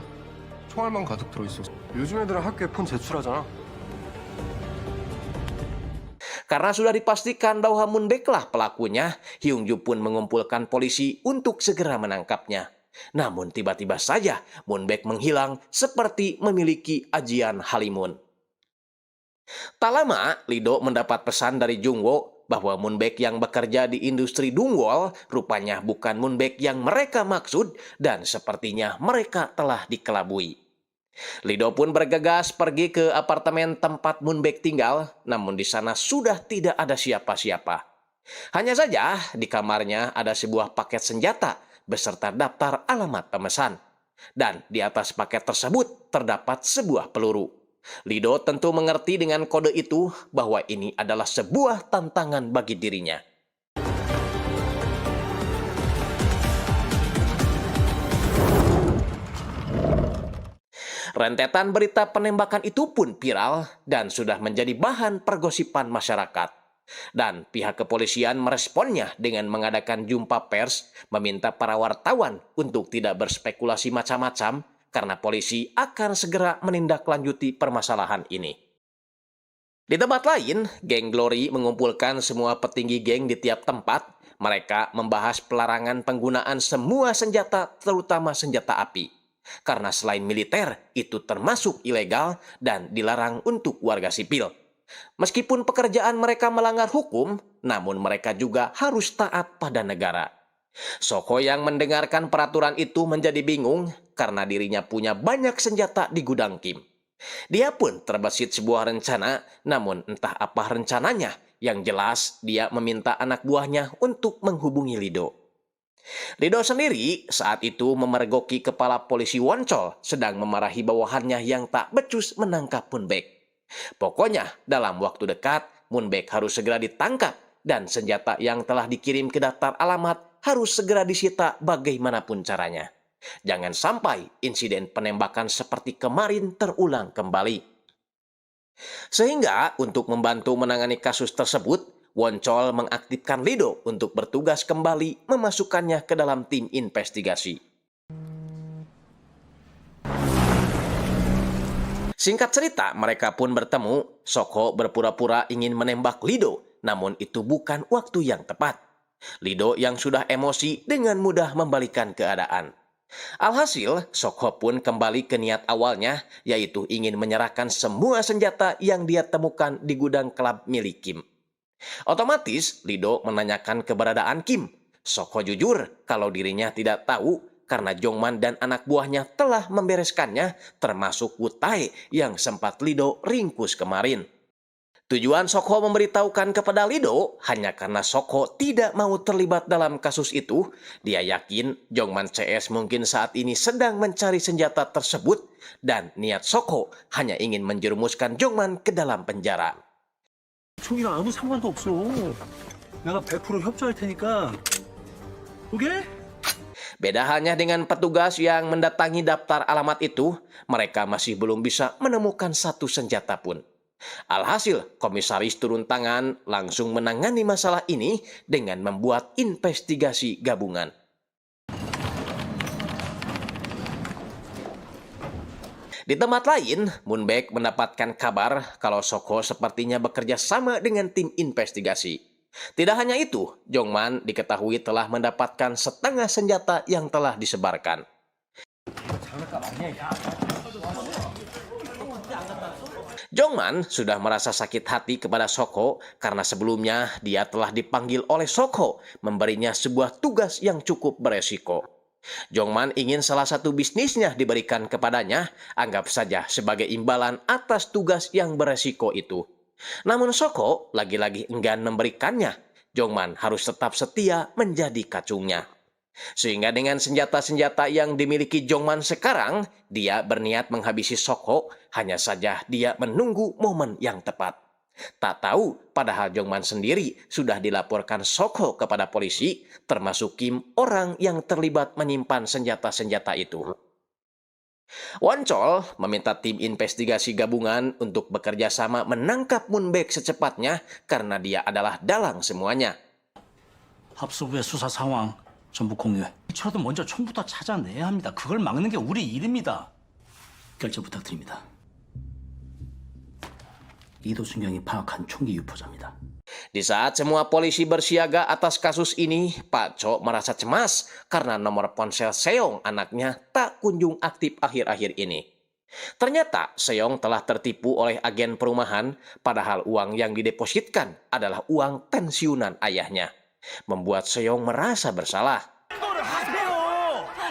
총알만 가득 들어있었어. 요즘 애들은 학교에 폰 제출하잖아. Karena sudah dipastikan bahwa Moonbaek lah pelakunya, Hyung-ju pun mengumpulkan polisi untuk segera menangkapnya. Namun tiba-tiba saja Moonbaek menghilang seperti memiliki ajian halimun. Tak lama, Lido mendapat pesan dari Jungwo bahwa Moonbaek yang bekerja di industri Dungwol rupanya bukan Moonbaek yang mereka maksud dan sepertinya mereka telah dikelabui. Lido pun bergegas pergi ke apartemen tempat Moonbaek tinggal, namun di sana sudah tidak ada siapa-siapa. Hanya saja di kamarnya ada sebuah paket senjata beserta daftar alamat pemesan. Dan di atas paket tersebut terdapat sebuah peluru. Lido tentu mengerti dengan kode itu bahwa ini adalah sebuah tantangan bagi dirinya. Rentetan berita penembakan itu pun viral dan sudah menjadi bahan pergosipan masyarakat. Dan pihak kepolisian meresponnya dengan mengadakan jumpa pers meminta para wartawan untuk tidak berspekulasi macam-macam karena polisi akan segera menindaklanjuti permasalahan ini. Di tempat lain, geng Glory mengumpulkan semua petinggi geng di tiap tempat. Mereka membahas pelarangan penggunaan semua senjata, terutama senjata api. Karena selain militer, itu termasuk ilegal dan dilarang untuk warga sipil. Meskipun pekerjaan mereka melanggar hukum, namun mereka juga harus taat pada negara. Soko yang mendengarkan peraturan itu menjadi bingung karena dirinya punya banyak senjata di gudang Kim. Dia pun terbesit sebuah rencana, namun entah apa rencananya, yang jelas dia meminta anak buahnya untuk menghubungi Lido. Lido sendiri saat itu memergoki kepala polisi Wonchol sedang memarahi bawahannya yang tak becus menangkap Moonbaek. Pokoknya dalam waktu dekat Moonbaek harus segera ditangkap dan senjata yang telah dikirim ke daftar alamat harus segera disita bagaimanapun caranya. Jangan sampai insiden penembakan seperti kemarin terulang kembali. Sehingga untuk membantu menangani kasus tersebut, Wonchol mengaktifkan Lido untuk bertugas kembali memasukkannya ke dalam tim investigasi. Singkat cerita, mereka pun bertemu. Soko berpura-pura ingin menembak Lido, namun itu bukan waktu yang tepat. Lido yang sudah emosi dengan mudah membalikan keadaan. Alhasil, Soko pun kembali ke niat awalnya, yaitu ingin menyerahkan semua senjata yang dia temukan di gudang klub milik Kim. Otomatis, Lido menanyakan keberadaan Kim. Soko jujur kalau dirinya tidak tahu karena Jongman dan anak buahnya telah membereskannya, termasuk Woo Tae yang sempat Lido ringkus kemarin. Tujuan Soko memberitahukan kepada Lido hanya karena Soko tidak mau terlibat dalam kasus itu. Dia yakin Jongman CS mungkin saat ini sedang mencari senjata tersebut dan niat Soko hanya ingin menjerumuskan Jongman ke dalam penjara. 총이랑 아무 상관도 없어. 내가 100% 협조할 테니까. 오케이? Beda halnya dengan petugas yang mendatangi daftar alamat itu, mereka masih belum bisa menemukan satu senjata pun. Alhasil, komisaris turun tangan langsung menangani masalah ini dengan membuat investigasi gabungan. Di tempat lain, Moonbaek mendapatkan kabar kalau Soko sepertinya bekerja sama dengan tim investigasi. Tidak hanya itu, Jongman diketahui telah mendapatkan setengah senjata yang telah disebarkan. Jongman sudah merasa sakit hati kepada Soko karena sebelumnya dia telah dipanggil oleh Soko memberinya sebuah tugas yang cukup beresiko. Jongman ingin salah satu bisnisnya diberikan kepadanya, anggap saja sebagai imbalan atas tugas yang beresiko itu. Namun Soko lagi-lagi enggan memberikannya. Jongman harus tetap setia menjadi kacungnya. Sehingga dengan senjata-senjata yang dimiliki Jongman sekarang, dia berniat menghabisi Soko, hanya saja dia menunggu momen yang tepat. Tak tahu, padahal Jongman sendiri sudah dilaporkan Soko kepada polisi, termasuk Kim, orang yang terlibat menyimpan senjata-senjata itu. Wancol meminta tim investigasi gabungan untuk bekerja sama menangkap Moonbaek secepatnya karena dia adalah dalang semuanya. 합수부의 수사 상황 전부 공유해. 저라도 먼저 총부터 찾아내야 합니다. 그걸 막는 게 우리 일입니다. 결제 부탁드립니다. 이도순경이 파악한 총기 유포자입니다. Di saat semua polisi bersiaga atas kasus ini, Pak Cho merasa cemas karena nomor ponsel Seong anaknya tak kunjung aktif akhir-akhir ini. Ternyata Seong telah tertipu oleh agen perumahan, padahal uang yang didepositkan adalah uang pensiunan ayahnya. Membuat Seong merasa bersalah.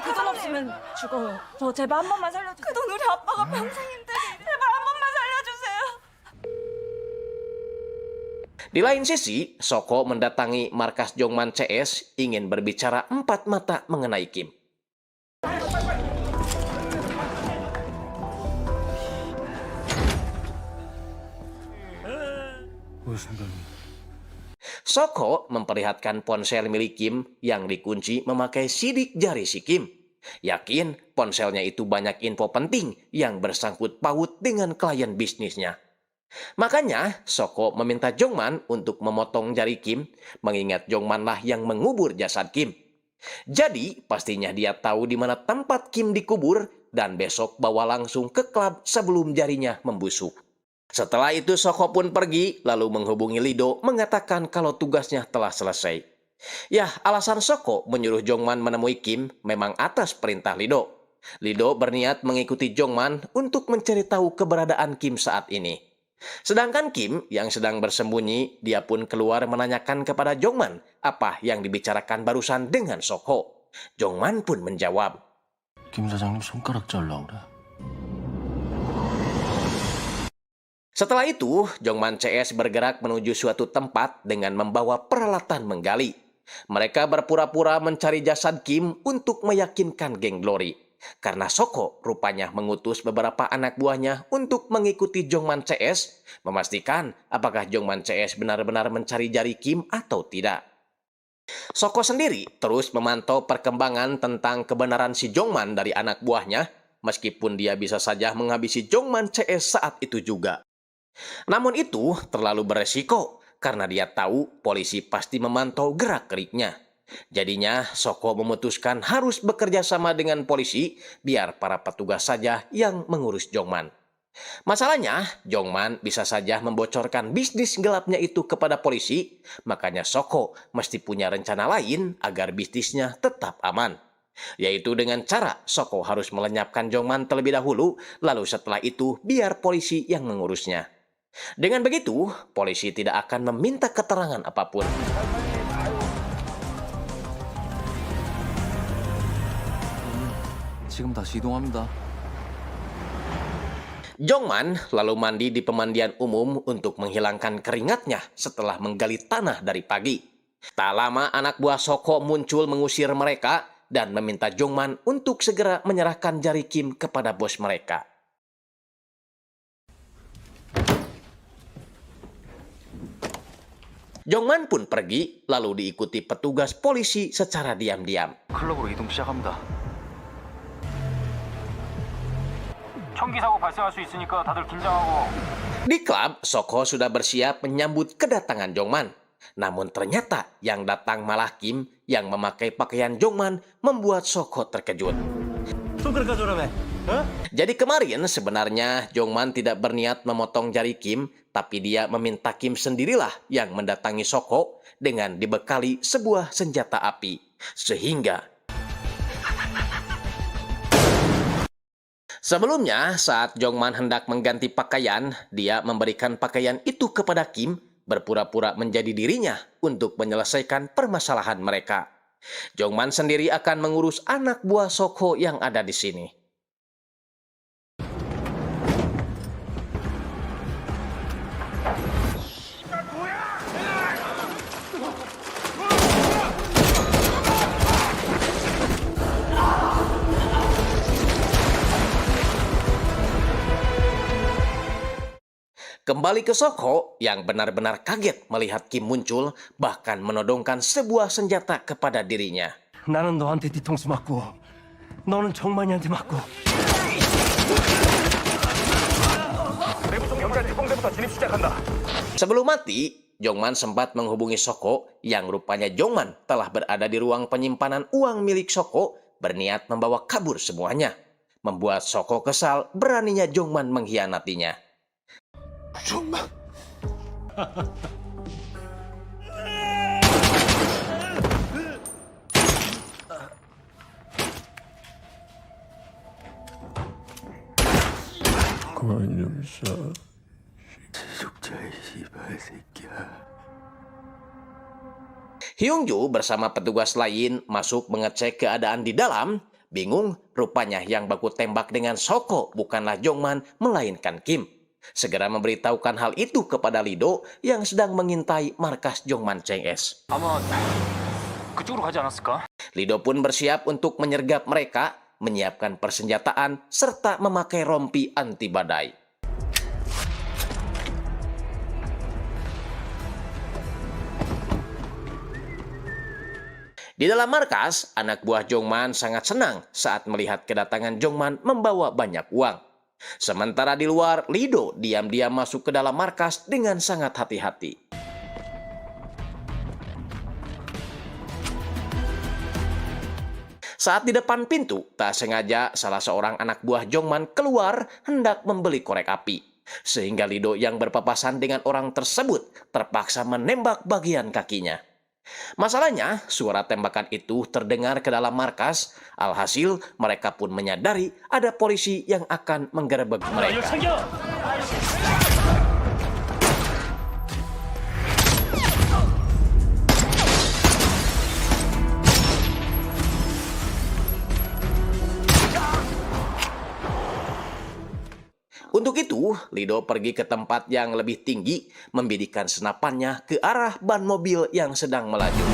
그 돈 없으면 죽어요. 저 제발 한 번만 살려주세요. 그 돈 우리 아빠가 평생인데 제발 한 번만 살려주세요. Di lain sisi, Soko mendatangi markas Jongman CS ingin berbicara empat mata mengenai Kim. Soko memperlihatkan ponsel milik Kim yang dikunci memakai sidik jari si Kim. Yakin ponselnya itu banyak info penting yang bersangkut paut dengan klien bisnisnya. Makanya, Soko meminta Jongman untuk memotong jari Kim, mengingat Jongman lah yang mengubur jasad Kim. Jadi, pastinya dia tahu di mana tempat Kim dikubur dan besok bawa langsung ke klub sebelum jarinya membusuk. Setelah itu, Soko pun pergi, lalu menghubungi Lido, mengatakan kalau tugasnya telah selesai. Ya, alasan Soko menyuruh Jongman menemui Kim memang atas perintah Lido. Lido berniat mengikuti Jongman untuk mencari tahu keberadaan Kim saat ini. Sedangkan Kim yang sedang bersembunyi, dia pun keluar menanyakan kepada Jongman apa yang dibicarakan barusan dengan Soko. Jongman pun menjawab, 김 사장님 손가락 잘라 그래. Setelah itu, Jongman CS bergerak menuju suatu tempat dengan membawa peralatan menggali. Mereka berpura-pura mencari jasad Kim untuk meyakinkan geng Glory. Karena Soko rupanya mengutus beberapa anak buahnya untuk mengikuti Jongman CS, memastikan apakah Jongman CS benar-benar mencari jari Kim atau tidak. Soko sendiri terus memantau perkembangan tentang kebenaran si Jongman dari anak buahnya, meskipun dia bisa saja menghabisi Jongman CS saat itu juga. Namun itu terlalu beresiko, karena dia tahu polisi pasti memantau gerak-geriknya. Jadinya, Soko memutuskan harus bekerja sama dengan polisi biar para petugas saja yang mengurus Jongman. Masalahnya, Jongman bisa saja membocorkan bisnis gelapnya itu kepada polisi, makanya Soko mesti punya rencana lain agar bisnisnya tetap aman. Yaitu dengan cara Soko harus melenyapkan Jongman terlebih dahulu, lalu setelah itu biar polisi yang mengurusnya. Dengan begitu, polisi tidak akan meminta keterangan apapun. 지금 다시 이동합니다. Jongman lalu mandi di pemandian umum untuk menghilangkan keringatnya setelah menggali tanah dari pagi. Tak lama anak buah Soko muncul mengusir mereka dan meminta Jongman untuk segera menyerahkan jari Kim kepada bos mereka. Jongman pun pergi lalu diikuti petugas polisi secara diam-diam. 클럽으로 이동 시작합니다. 총기 사고 발생할 수 있으니까 다들 긴장하고. Di klub, Soko sudah bersiap menyambut kedatangan Jongman. Namun ternyata yang datang malah Kim yang memakai pakaian Jongman membuat Soko terkejut. Jadi kemarin sebenarnya Jongman tidak berniat memotong jari Kim, tapi dia meminta Kim sendirilah yang mendatangi Soko dengan dibekali sebuah senjata api. Sehingga sebelumnya, saat Jongman hendak mengganti pakaian, dia memberikan pakaian itu kepada Kim, berpura-pura menjadi dirinya untuk menyelesaikan permasalahan mereka. Jongman sendiri akan mengurus anak buah Soko yang ada di sini. Kembali ke Soko yang benar-benar kaget melihat Kim muncul, bahkan menodongkan sebuah senjata kepada dirinya. 나는 너한테 뒤통수 맞고 너는 정만이한테 맞고. Sebelum mati, Jongman sempat menghubungi Soko yang rupanya Jongman telah berada di ruang penyimpanan uang milik Soko berniat membawa kabur semuanya. Membuat Soko kesal beraninya Jongman mengkhianatinya. 정말 그만 좀 써. 죽자의 씨발 새끼야. Hyungju bersama petugas lain masuk mengecek keadaan di dalam. Bingung, rupanya yang baku tembak dengan Soko bukanlah Jongman, melainkan Kim. Segera memberitahukan hal itu kepada Lido yang sedang mengintai markas Jongman CS. 아마 그쪽으로 가지 않았을까? Lido pun bersiap untuk menyergap mereka, menyiapkan persenjataan, serta memakai rompi anti badai. Di dalam markas, anak buah Jongman sangat senang saat melihat kedatangan Jongman membawa banyak uang. Sementara di luar, Lido diam-diam masuk ke dalam markas dengan sangat hati-hati. Saat di depan pintu, tak sengaja salah seorang anak buah Jongman keluar hendak membeli korek api. Sehingga Lido yang berpapasan dengan orang tersebut terpaksa menembak bagian kakinya. Masalahnya, suara tembakan itu terdengar ke dalam markas. Alhasil, mereka pun menyadari ada polisi yang akan menggerebek mereka. Untuk itu, Lido pergi ke tempat yang lebih tinggi, membidikan senapannya ke arah ban mobil yang sedang melaju.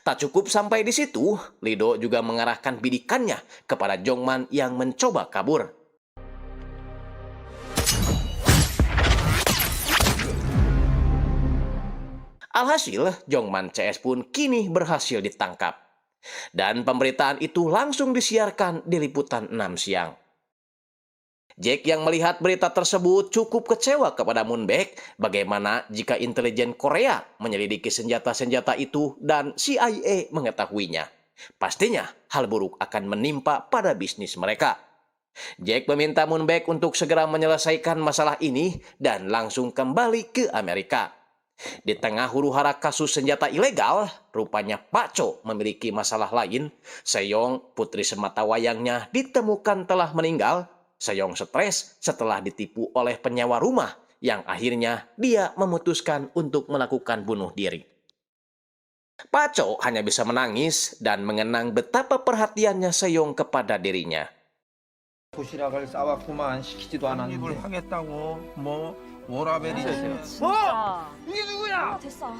Tak cukup sampai di situ, Lido juga mengarahkan bidikannya kepada Jongman yang mencoba kabur. Alhasil, Jongman CS pun kini berhasil ditangkap. Dan pemberitaan itu langsung disiarkan di liputan 6 siang. Jack yang melihat berita tersebut cukup kecewa kepada Moonbaek bagaimana jika intelijen Korea menyelidiki senjata-senjata itu dan CIA mengetahuinya. Pastinya hal buruk akan menimpa pada bisnis mereka. Jack meminta Moonbaek untuk segera menyelesaikan masalah ini dan langsung kembali ke Amerika. Di tengah huru-hara kasus senjata ilegal, rupanya Pak Cho memiliki masalah lain. Seyong, putri sematawayangnya, ditemukan telah meninggal. Seyong stres setelah ditipu oleh penyewa rumah, yang akhirnya dia memutuskan untuk melakukan bunuh diri. Pak Cho hanya bisa menangis dan mengenang betapa perhatiannya Seyong kepada dirinya. 도시락을 싸왔구만 시키지도 않았는데 입을 하겠다고 뭐 워라벨이지 뭐? 이게 누구야? 됐어.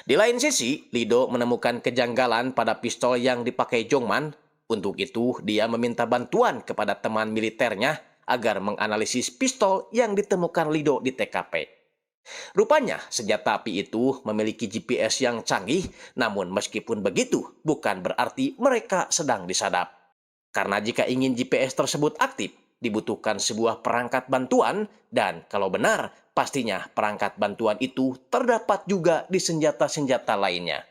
Di lain sisi, Lido menemukan kejanggalan pada pistol yang dipakai Jongman. Untuk itu, dia meminta bantuan kepada teman militernya agar menganalisis pistol yang ditemukan Lido di TKP. Rupanya, senjata api itu memiliki GPS yang canggih, namun meskipun begitu, bukan berarti mereka sedang disadap. Karena jika ingin GPS tersebut aktif, dibutuhkan sebuah perangkat bantuan, dan kalau benar, pastinya perangkat bantuan itu terdapat juga di senjata-senjata lainnya.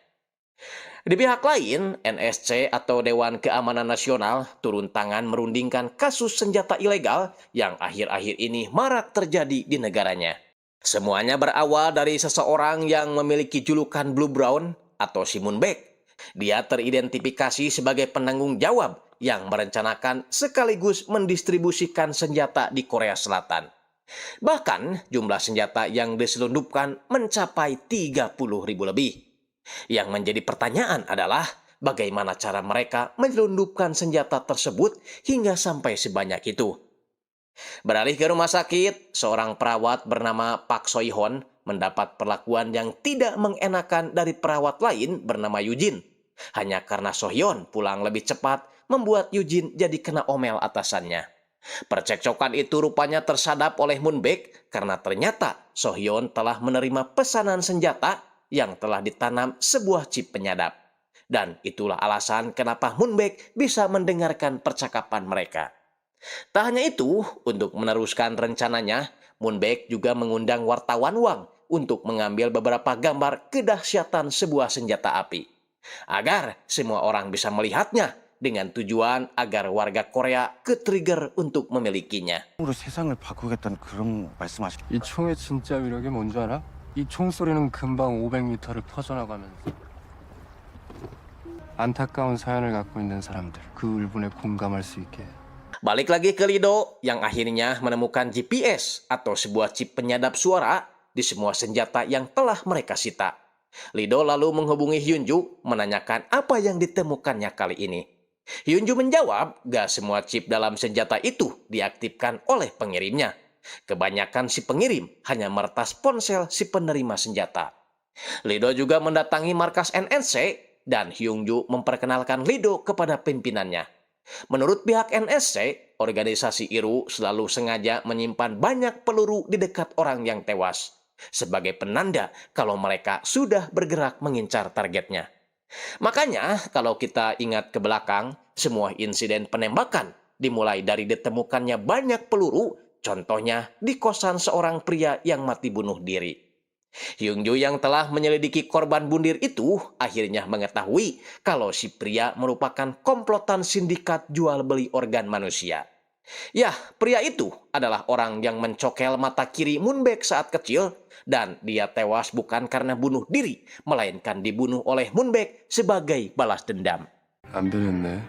Di pihak lain, NSC atau Dewan Keamanan Nasional turun tangan merundingkan kasus senjata ilegal yang akhir-akhir ini marak terjadi di negaranya. Semuanya berawal dari seseorang yang memiliki julukan Blue Brown atau si Moonbaek. Dia teridentifikasi sebagai penanggung jawab yang merencanakan sekaligus mendistribusikan senjata di Korea Selatan. Bahkan jumlah senjata yang diselundupkan mencapai 30.000 lebih. Yang menjadi pertanyaan adalah bagaimana cara mereka menyelundupkan senjata tersebut hingga sampai sebanyak itu. Beralih ke rumah sakit, seorang perawat bernama Pak Soihon mendapat perlakuan yang tidak mengenakan dari perawat lain bernama Yujin. Hanya karena Sohyeon pulang lebih cepat membuat Yujin jadi kena omel atasannya. Percekcokan itu rupanya tersadap oleh Moonbaek karena ternyata Sohyeon telah menerima pesanan senjata yang telah ditanam sebuah chip penyadap. Dan itulah alasan kenapa Moonbaek bisa mendengarkan percakapan mereka. Tak hanya itu, untuk meneruskan rencananya, Moonbaek juga mengundang wartawan Wang untuk mengambil beberapa gambar kedahsyatan sebuah senjata api, agar semua orang bisa melihatnya dengan tujuan agar warga Korea ke-trigger untuk memilikinya. 으로 세상을 바꾸겠다는 그런 말씀하시. 이 총의 진짜 위력이 뭔지 알아? 이 총소리는 금방 500m를 퍼져나가면서 안타까운 사연을 갖고 있는 사람들 그 울분에 공감할 수 있게. Balik lagi ke Lido yang akhirnya menemukan GPS atau sebuah chip penyadap suara di semua senjata yang telah mereka sita. Lido lalu menghubungi Hyunju menanyakan apa yang ditemukannya kali ini. Hyunju menjawab gak semua chip dalam senjata itu diaktifkan oleh pengirimnya. Kebanyakan si pengirim hanya meretas ponsel si penerima senjata. Lido juga mendatangi markas NSC dan Hyunju memperkenalkan Lido kepada pimpinannya. Menurut pihak NSC, organisasi IRU selalu sengaja menyimpan banyak peluru di dekat orang yang tewas, sebagai penanda kalau mereka sudah bergerak mengincar targetnya. Makanya, kalau kita ingat ke belakang, semua insiden penembakan dimulai dari ditemukannya banyak peluru, contohnya di kosan seorang pria yang mati bunuh diri. Hyunju yang telah menyelidiki korban bunuh itu akhirnya mengetahui kalau si pria merupakan komplotan sindikat jual beli organ manusia. Ya, pria itu adalah orang yang mencokel mata kiri Moonbaek saat kecil dan dia tewas bukan karena bunuh diri, melainkan dibunuh oleh Moonbaek sebagai balas dendam. 안 변했네.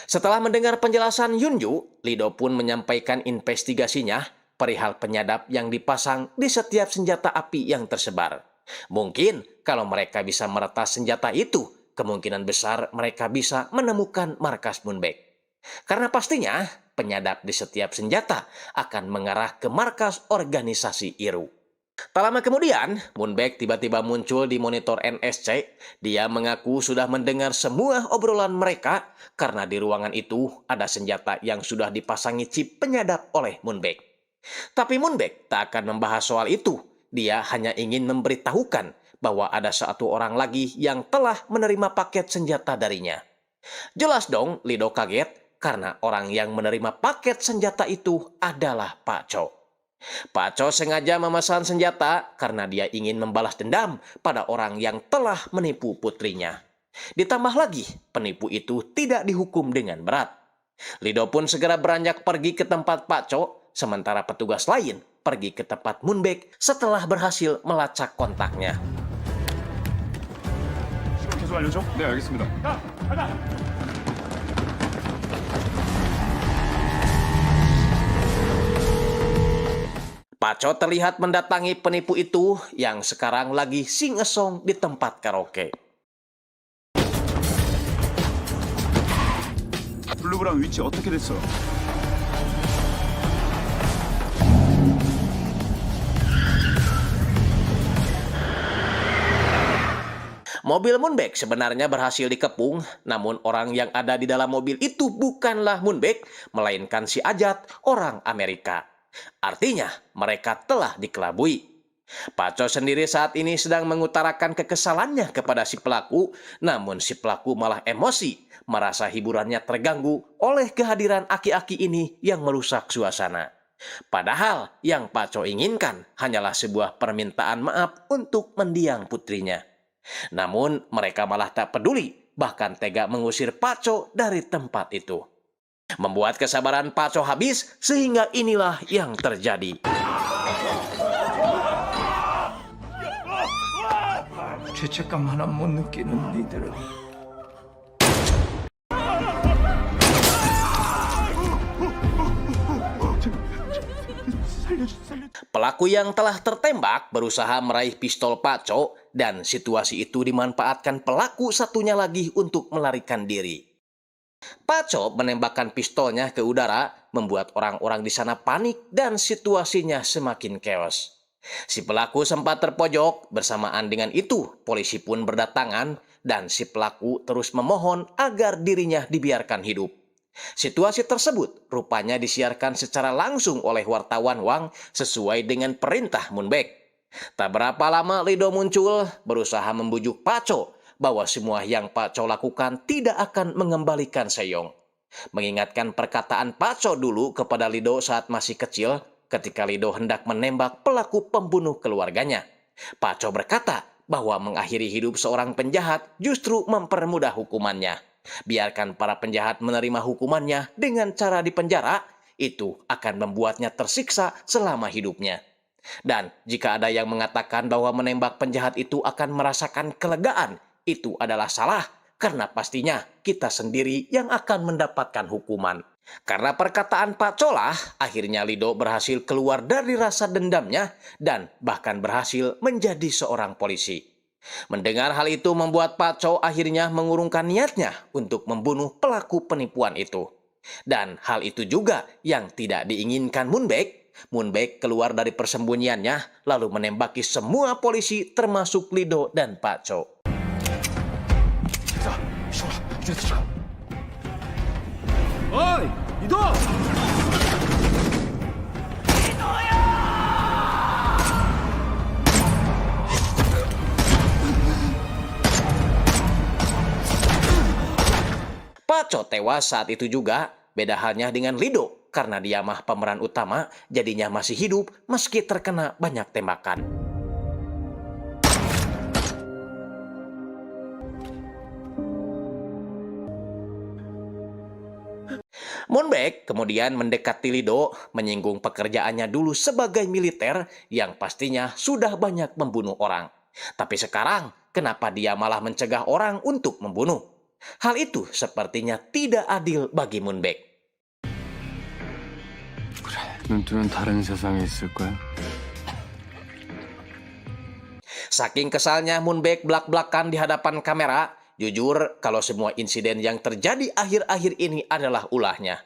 Setelah mendengar penjelasan Hyunju, Lido pun menyampaikan investigasinya perihal penyadap yang dipasang di setiap senjata api yang tersebar. Mungkin kalau mereka bisa meretas senjata itu, kemungkinan besar mereka bisa menemukan markas Moonbaek. Karena pastinya penyadap di setiap senjata akan mengarah ke markas organisasi IRU. Tak lama kemudian, Moonbaek tiba-tiba muncul di monitor NSC. Dia mengaku sudah mendengar semua obrolan mereka karena di ruangan itu ada senjata yang sudah dipasangi chip penyadap oleh Moonbaek. Tapi Moonbaek tak akan membahas soal itu. Dia hanya ingin memberitahukan bahwa ada satu orang lagi yang telah menerima paket senjata darinya. Jelas dong Lido kaget karena orang yang menerima paket senjata itu adalah Pak Cho. Pak Cho sengaja memesan senjata karena dia ingin membalas dendam pada orang yang telah menipu putrinya. Ditambah lagi, penipu itu tidak dihukum dengan berat. Lido pun segera beranjak pergi ke tempat Pak Cho, sementara petugas lain pergi ke tempat Moonbaek setelah berhasil melacak kontaknya. 계속 알려줘. 네, 알겠습니다. Pak Cho terlihat mendatangi penipu itu yang sekarang lagi sing-esong di tempat karaoke. 블루브랑 위치 어떻게 됐어? Mobil Moonbaek sebenarnya berhasil dikepung, namun orang yang ada di dalam mobil itu bukanlah Moonbaek, melainkan si Ajat, orang Amerika. Artinya, mereka telah dikelabui. Pak Cho sendiri saat ini sedang mengutarakan kekesalannya kepada si pelaku, namun si pelaku malah emosi, merasa hiburannya terganggu oleh kehadiran aki-aki ini yang merusak suasana. Padahal yang Pak Cho inginkan hanyalah sebuah permintaan maaf untuk mendiang putrinya. Namun mereka malah tak peduli, bahkan tega mengusir Pak Cho dari tempat itu. Membuat kesabaran Pak Cho habis sehingga inilah yang terjadi. 죄책감 하나 못 느끼는 니들은 Pelaku yang telah tertembak berusaha meraih pistol Pak Cho dan situasi itu dimanfaatkan pelaku satunya lagi untuk melarikan diri. Paco menembakkan pistolnya ke udara, membuat orang-orang di sana panik dan situasinya semakin chaos. Si pelaku sempat terpojok, bersamaan dengan itu polisi pun berdatangan dan si pelaku terus memohon agar dirinya dibiarkan hidup. Situasi tersebut rupanya disiarkan secara langsung oleh wartawan Wang sesuai dengan perintah Moon Baek. Tak berapa lama Lido muncul, berusaha membujuk Paco bahwa semua yang Paco lakukan tidak akan mengembalikan Seyong. Mengingatkan perkataan Paco dulu kepada Lido saat masih kecil ketika Lido hendak menembak pelaku pembunuh keluarganya. Paco berkata bahwa mengakhiri hidup seorang penjahat justru mempermudah hukumannya. Biarkan para penjahat menerima hukumannya dengan cara dipenjara, itu akan membuatnya tersiksa selama hidupnya. Dan jika ada yang mengatakan bahwa menembak penjahat itu akan merasakan kelegaan, itu adalah salah, karena pastinya kita sendiri yang akan mendapatkan hukuman. Karena perkataan Paco lah, akhirnya Lido berhasil keluar dari rasa dendamnya dan bahkan berhasil menjadi seorang polisi. Mendengar hal itu membuat Paco akhirnya mengurungkan niatnya untuk membunuh pelaku penipuan itu. Dan hal itu juga yang tidak diinginkan Moon Baek. Moon Baek keluar dari persembunyiannya lalu menembaki semua polisi termasuk Lido dan Paco. 어이, 이도! Paco tewas saat itu juga, beda halnya dengan Lido, karena dia mah pemeran utama, jadinya masih hidup meski terkena banyak tembakan. Moon Baek kemudian mendekati Lido, menyinggung pekerjaannya dulu sebagai militer yang pastinya sudah banyak membunuh orang. Tapi sekarang, kenapa dia malah mencegah orang untuk membunuh? Hal itu sepertinya tidak adil bagi Moon Baek. 눈 뜨면 다른 세상에 있을 거야. Saking kesalnya Moon Baek belak-belakan di hadapan kamera, jujur kalau semua insiden yang terjadi akhir-akhir ini adalah ulahnya.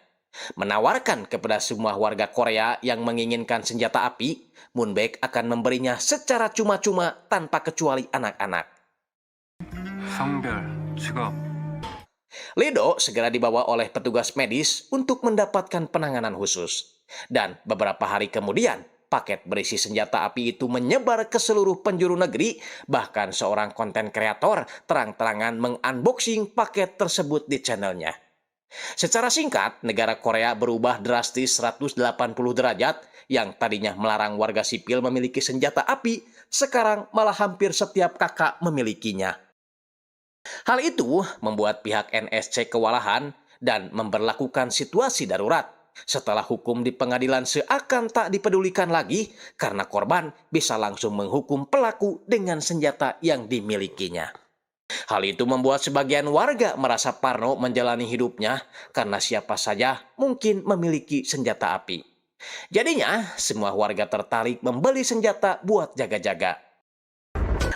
Menawarkan kepada semua warga Korea yang menginginkan senjata api, Moon Baek akan memberinya secara cuma-cuma tanpa kecuali anak-anak. 성별, 직업. Lido segera dibawa oleh petugas medis untuk mendapatkan penanganan khusus. Dan beberapa hari kemudian, paket berisi senjata api itu menyebar ke seluruh penjuru negeri, bahkan seorang konten kreator terang-terangan mengunboxing paket tersebut di channelnya. Secara singkat, negara Korea berubah drastis 180 derajat, yang tadinya melarang warga sipil memiliki senjata api, sekarang malah hampir setiap kakak memilikinya. Hal itu membuat pihak NSC kewalahan dan memberlakukan situasi darurat. Setelah hukum di pengadilan seakan tak dipedulikan lagi karena korban bisa langsung menghukum pelaku dengan senjata yang dimilikinya. Hal itu membuat sebagian warga merasa parno menjalani hidupnya karena siapa saja mungkin memiliki senjata api. Jadinya semua warga tertarik membeli senjata buat jaga-jaga.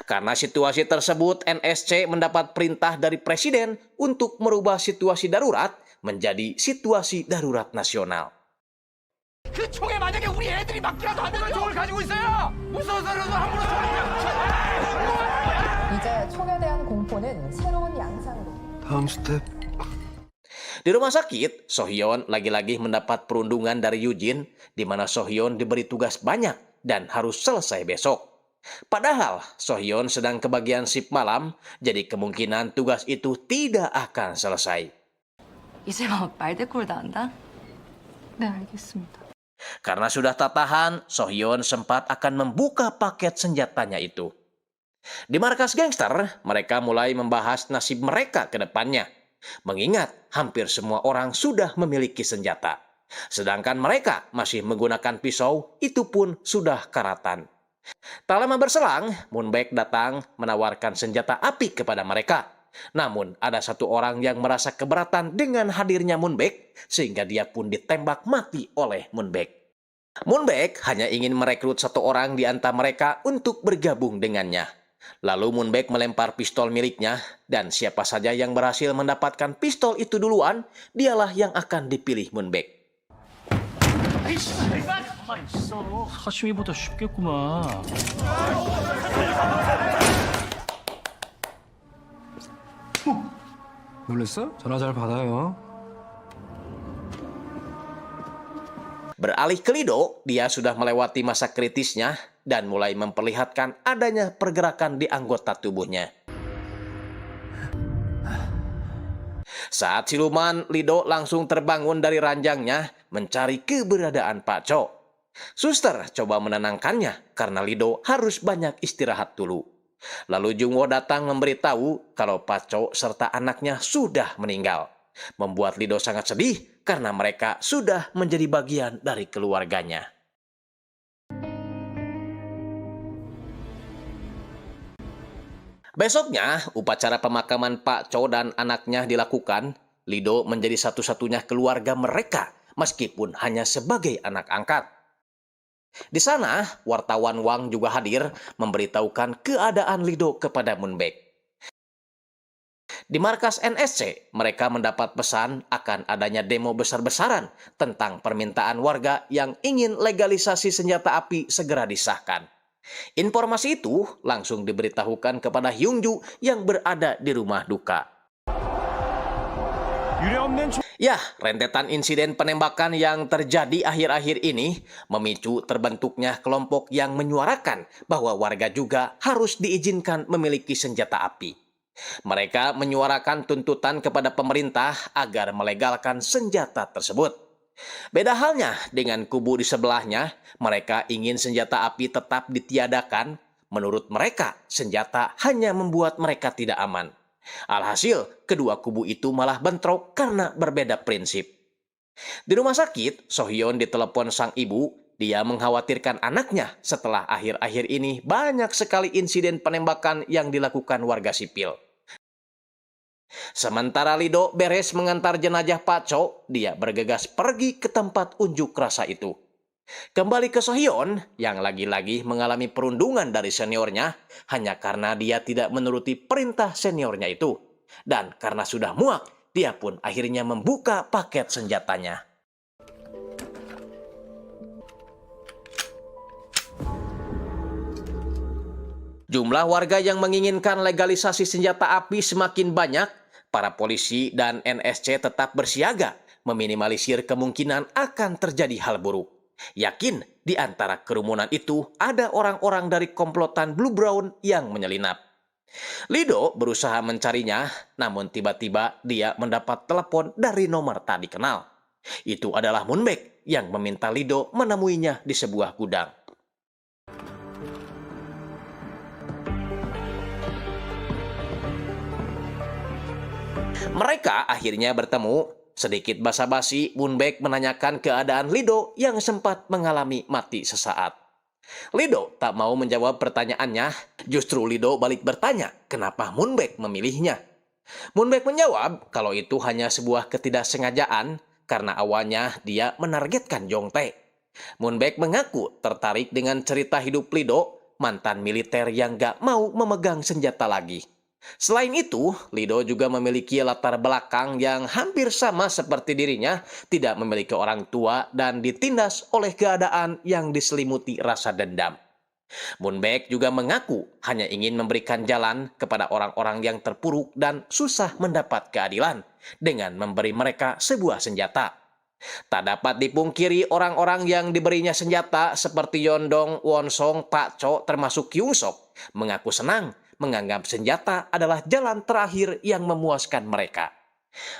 Karena situasi tersebut, NSC mendapat perintah dari presiden untuk merubah situasi darurat menjadi situasi darurat nasional. 그 총에 만약에 우리 애들이 맞기라도 하면 총을 가지고 있어요. 무서워서라도 함부로 이제 총에 대한 공포는 새로운 양상으로. 다음 스텝. Di rumah sakit, Sohyeon lagi-lagi mendapat perundungan dari Yujin, di mana Sohyeon diberi tugas banyak dan harus selesai besok. Padahal Sohyeon sedang kebagian shift malam, jadi kemungkinan tugas itu tidak akan selesai. 이제 말대꾸를 한다? 네, 알겠습니다. Karena sudah tak tahan, Sohyeon sempat akan membuka paket senjatanya itu. Di markas gangster, mereka mulai membahas nasib mereka ke depannya. Mengingat hampir semua orang sudah memiliki senjata. Sedangkan mereka masih menggunakan pisau, itu pun sudah karatan. Tak lama berselang, Moon Baek datang menawarkan senjata api kepada mereka. Namun ada satu orang yang merasa keberatan dengan hadirnya Moon Baek, sehingga dia pun ditembak mati oleh Moon Baek. Moon Baek hanya ingin merekrut satu orang di antara mereka untuk bergabung dengannya. Lalu Moonbaek melempar pistol miliknya, dan siapa saja yang berhasil mendapatkan pistol itu duluan, dialah yang akan dipilih Moonbaek. 가만히 있어. 사시미보다 쉽겠구만. 놀랬어? 전화 잘 받아요. Beralih ke Lido, dia sudah melewati masa kritisnya dan mulai memperlihatkan adanya pergerakan di anggota tubuhnya. Saat siluman, Lido langsung terbangun dari ranjangnya mencari keberadaan Pak Cho. Suster coba menenangkannya karena Lido harus banyak istirahat dulu. Lalu Jungwo datang memberitahu kalau Pak Cho serta anaknya sudah meninggal. Membuat Lido sangat sedih karena mereka sudah menjadi bagian dari keluarganya. Besoknya, upacara pemakaman Pak Cho dan anaknya dilakukan. Lido menjadi satu-satunya keluarga mereka, meskipun hanya sebagai anak angkat. Di sana, wartawan Wang juga hadir memberitahukan keadaan Lido kepada Moonbaek. Di markas NSC, mereka mendapat pesan akan adanya demo besar-besaran tentang permintaan warga yang ingin legalisasi senjata api segera disahkan. Informasi itu langsung diberitahukan kepada Hyungju yang berada di rumah duka. Ya, rentetan insiden penembakan yang terjadi akhir-akhir ini memicu terbentuknya kelompok yang menyuarakan bahwa warga juga harus diizinkan memiliki senjata api. Mereka menyuarakan tuntutan kepada pemerintah agar melegalkan senjata tersebut. Beda halnya dengan kubu di sebelahnya, mereka ingin senjata api tetap ditiadakan. Menurut mereka, senjata hanya membuat mereka tidak aman. Alhasil, kedua kubu itu malah bentrok karena berbeda prinsip. Di rumah sakit, Sohyeon ditelepon sang ibu. Dia mengkhawatirkan anaknya setelah akhir-akhir ini banyak sekali insiden penembakan yang dilakukan warga sipil. Sementara Lido beres mengantar jenazah Pak Cho, dia bergegas pergi ke tempat unjuk rasa itu. Kembali ke Sohyeon yang lagi-lagi mengalami perundungan dari seniornya hanya karena dia tidak menuruti perintah seniornya itu. Dan karena sudah muak, dia pun akhirnya membuka paket senjatanya. Jumlah warga yang menginginkan legalisasi senjata api semakin banyak. Para polisi dan NSC tetap bersiaga, meminimalisir kemungkinan akan terjadi hal buruk. Yakin di antara kerumunan itu ada orang-orang dari komplotan Blue Brown yang menyelinap. Lido berusaha mencarinya, namun tiba-tiba dia mendapat telepon dari nomor tak dikenal. Itu adalah Moonbaek yang meminta Lido menemuinya di sebuah gudang. Mereka akhirnya bertemu. Sedikit basa-basi, Moonbaek menanyakan keadaan Lido yang sempat mengalami mati sesaat. Lido tak mau menjawab pertanyaannya, justru Lido balik bertanya kenapa Moonbaek memilihnya. Moonbaek menjawab kalau itu hanya sebuah ketidaksengajaan karena awalnya dia menargetkan Jongtae. Moonbaek mengaku tertarik dengan cerita hidup Lido, mantan militer yang gak mau memegang senjata lagi. Selain itu, Lido juga memiliki latar belakang yang hampir sama seperti dirinya, tidak memiliki orang tua dan ditindas oleh keadaan yang diselimuti rasa dendam. Moonbaek juga mengaku hanya ingin memberikan jalan kepada orang-orang yang terpuruk dan susah mendapat keadilan dengan memberi mereka sebuah senjata. Tak dapat dipungkiri orang-orang yang diberinya senjata seperti Yondong, Wonsong, Pak Cho termasuk Kyung Sok mengaku senang menganggap senjata adalah jalan terakhir yang memuaskan mereka.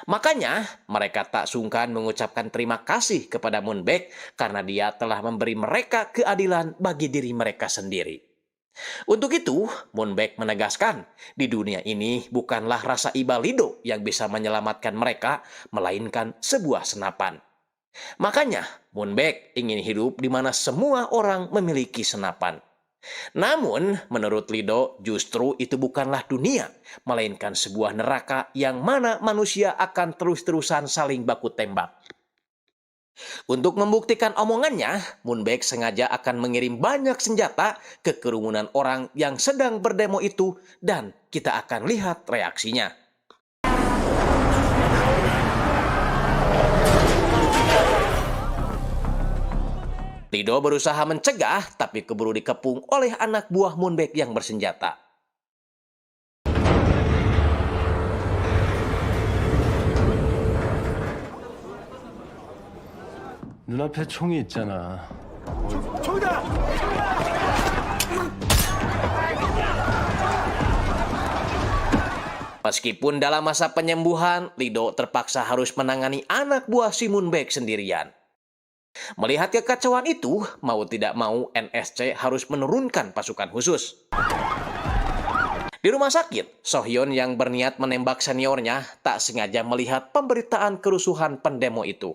Makanya, mereka tak sungkan mengucapkan terima kasih kepada Moonbaek karena dia telah memberi mereka keadilan bagi diri mereka sendiri. Untuk itu, Moonbaek menegaskan, di dunia ini bukanlah rasa iba Lido yang bisa menyelamatkan mereka, melainkan sebuah senapan. Makanya, Moonbaek ingin hidup di mana semua orang memiliki senapan. Namun, menurut Lido, justru itu bukanlah dunia, melainkan sebuah neraka yang mana manusia akan terus-terusan saling baku tembak. Untuk membuktikan omongannya, Moonbaek sengaja akan mengirim banyak senjata ke kerumunan orang yang sedang berdemo itu dan kita akan lihat reaksinya. Lido berusaha mencegah tapi keburu dikepung oleh anak buah Moonbaek yang bersenjata. 눈앞에 총이 있잖아. Meskipun dalam masa penyembuhan, Lido terpaksa harus menangani anak buah si Moonbaek sendirian. Melihat kekacauan itu, mau tidak mau NSC harus menurunkan pasukan khusus. Di rumah sakit, Sohyun yang berniat menembak seniornya tak sengaja melihat pemberitaan kerusuhan pendemo itu.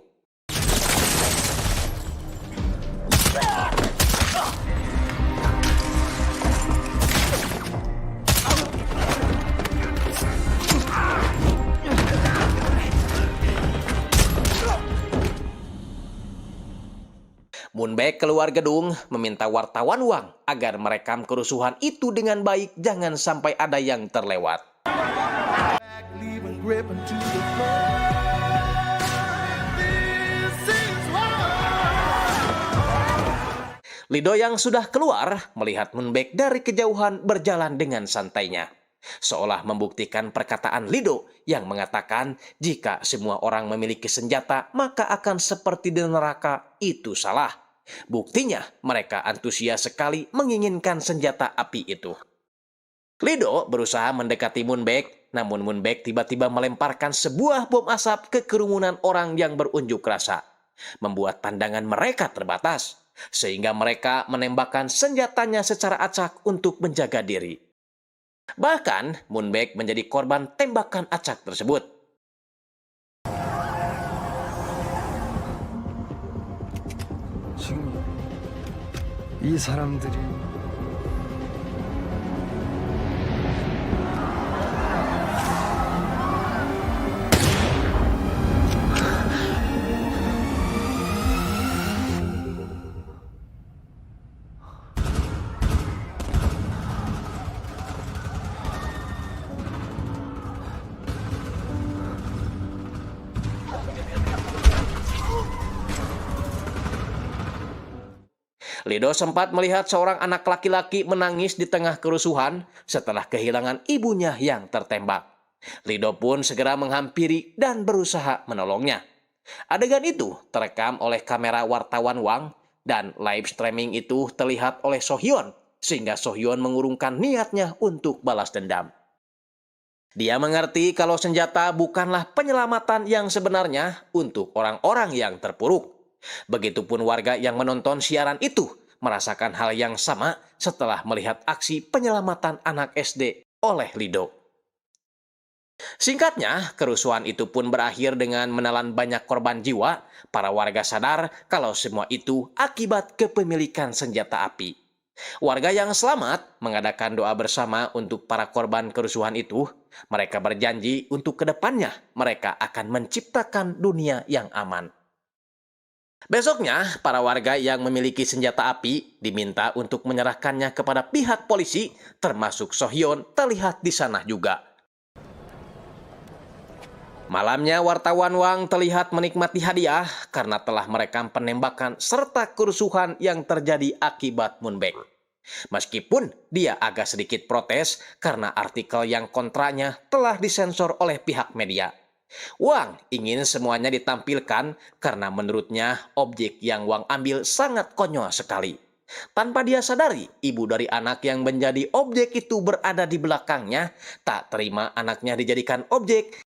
Moonbaek keluar gedung meminta wartawan uang agar merekam kerusuhan itu dengan baik, jangan sampai ada yang terlewat. Lido yang sudah keluar melihat Moonbaek dari kejauhan berjalan dengan santainya, seolah membuktikan perkataan Lido yang mengatakan jika semua orang memiliki senjata maka akan seperti di neraka. Itu salah. Buktinya, mereka antusias sekali menginginkan senjata api itu. Lido berusaha mendekati Moonbaek, namun Moonbaek tiba-tiba melemparkan sebuah bom asap ke kerumunan orang yang berunjuk rasa, membuat pandangan mereka terbatas, sehingga mereka menembakkan senjatanya secara acak untuk menjaga diri. Bahkan, Moonbaek menjadi korban tembakan acak tersebut. 지금 이 사람들이 Lido sempat melihat seorang anak laki-laki menangis di tengah kerusuhan setelah kehilangan ibunya yang tertembak. Lido pun segera menghampiri dan berusaha menolongnya. Adegan itu terekam oleh kamera wartawan Wang dan live streaming itu terlihat oleh Sohyun, sehingga Sohyun mengurungkan niatnya untuk balas dendam. Dia mengerti kalau senjata bukanlah penyelamatan yang sebenarnya untuk orang-orang yang terpuruk. Begitupun warga yang menonton siaran itu merasakan hal yang sama setelah melihat aksi penyelamatan anak SD oleh Lido. Singkatnya, kerusuhan itu pun berakhir dengan menelan banyak korban jiwa. Para warga sadar kalau semua itu akibat kepemilikan senjata api. Warga yang selamat mengadakan doa bersama untuk para korban kerusuhan itu. Mereka berjanji untuk kedepannya mereka akan menciptakan dunia yang aman. Besoknya, para warga yang memiliki senjata api diminta untuk menyerahkannya kepada pihak polisi, termasuk Sohyun terlihat di sana juga. Malamnya, wartawan Wang terlihat menikmati hadiah karena telah merekam penembakan serta kerusuhan yang terjadi akibat Moonbaek. Meskipun dia agak sedikit protes karena artikel yang kontranya telah disensor oleh pihak media. Wang ingin semuanya ditampilkan karena menurutnya objek yang Wang ambil sangat konyol sekali. Tanpa dia sadari, ibu dari anak yang menjadi objek itu berada di belakangnya, tak terima anaknya dijadikan objek.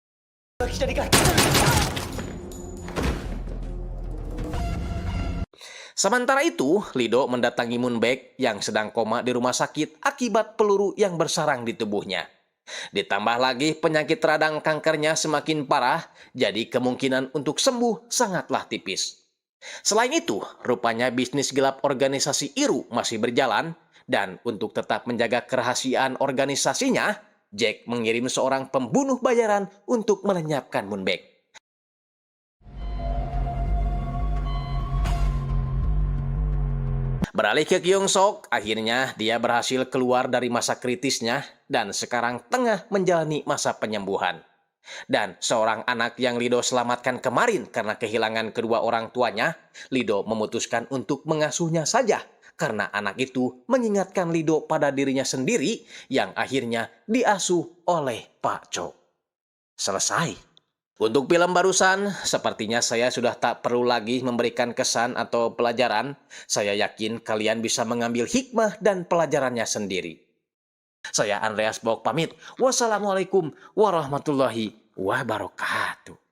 Sementara itu, Lido mendatangi Moonbaek yang sedang koma di rumah sakit akibat peluru yang bersarang di tubuhnya. Ditambah lagi penyakit radang kankernya semakin parah, jadi kemungkinan untuk sembuh sangatlah tipis. Selain itu, rupanya bisnis gelap organisasi IRU masih berjalan, dan untuk tetap menjaga kerahasiaan organisasinya, Jack mengirim seorang pembunuh bayaran untuk melenyapkan Moonbaek. Beralih ke Kyung Sok, akhirnya dia berhasil keluar dari masa kritisnya dan sekarang tengah menjalani masa penyembuhan. Dan seorang anak yang Lido selamatkan kemarin karena kehilangan kedua orang tuanya, Lido memutuskan untuk mengasuhnya saja karena anak itu mengingatkan Lido pada dirinya sendiri yang akhirnya diasuh oleh Pak Cho. Selesai. Untuk film barusan, sepertinya saya sudah tak perlu lagi memberikan kesan atau pelajaran. Saya yakin kalian bisa mengambil hikmah dan pelajarannya sendiri. Saya Andreas Bok pamit. Wassalamualaikum warahmatullahi wabarakatuh.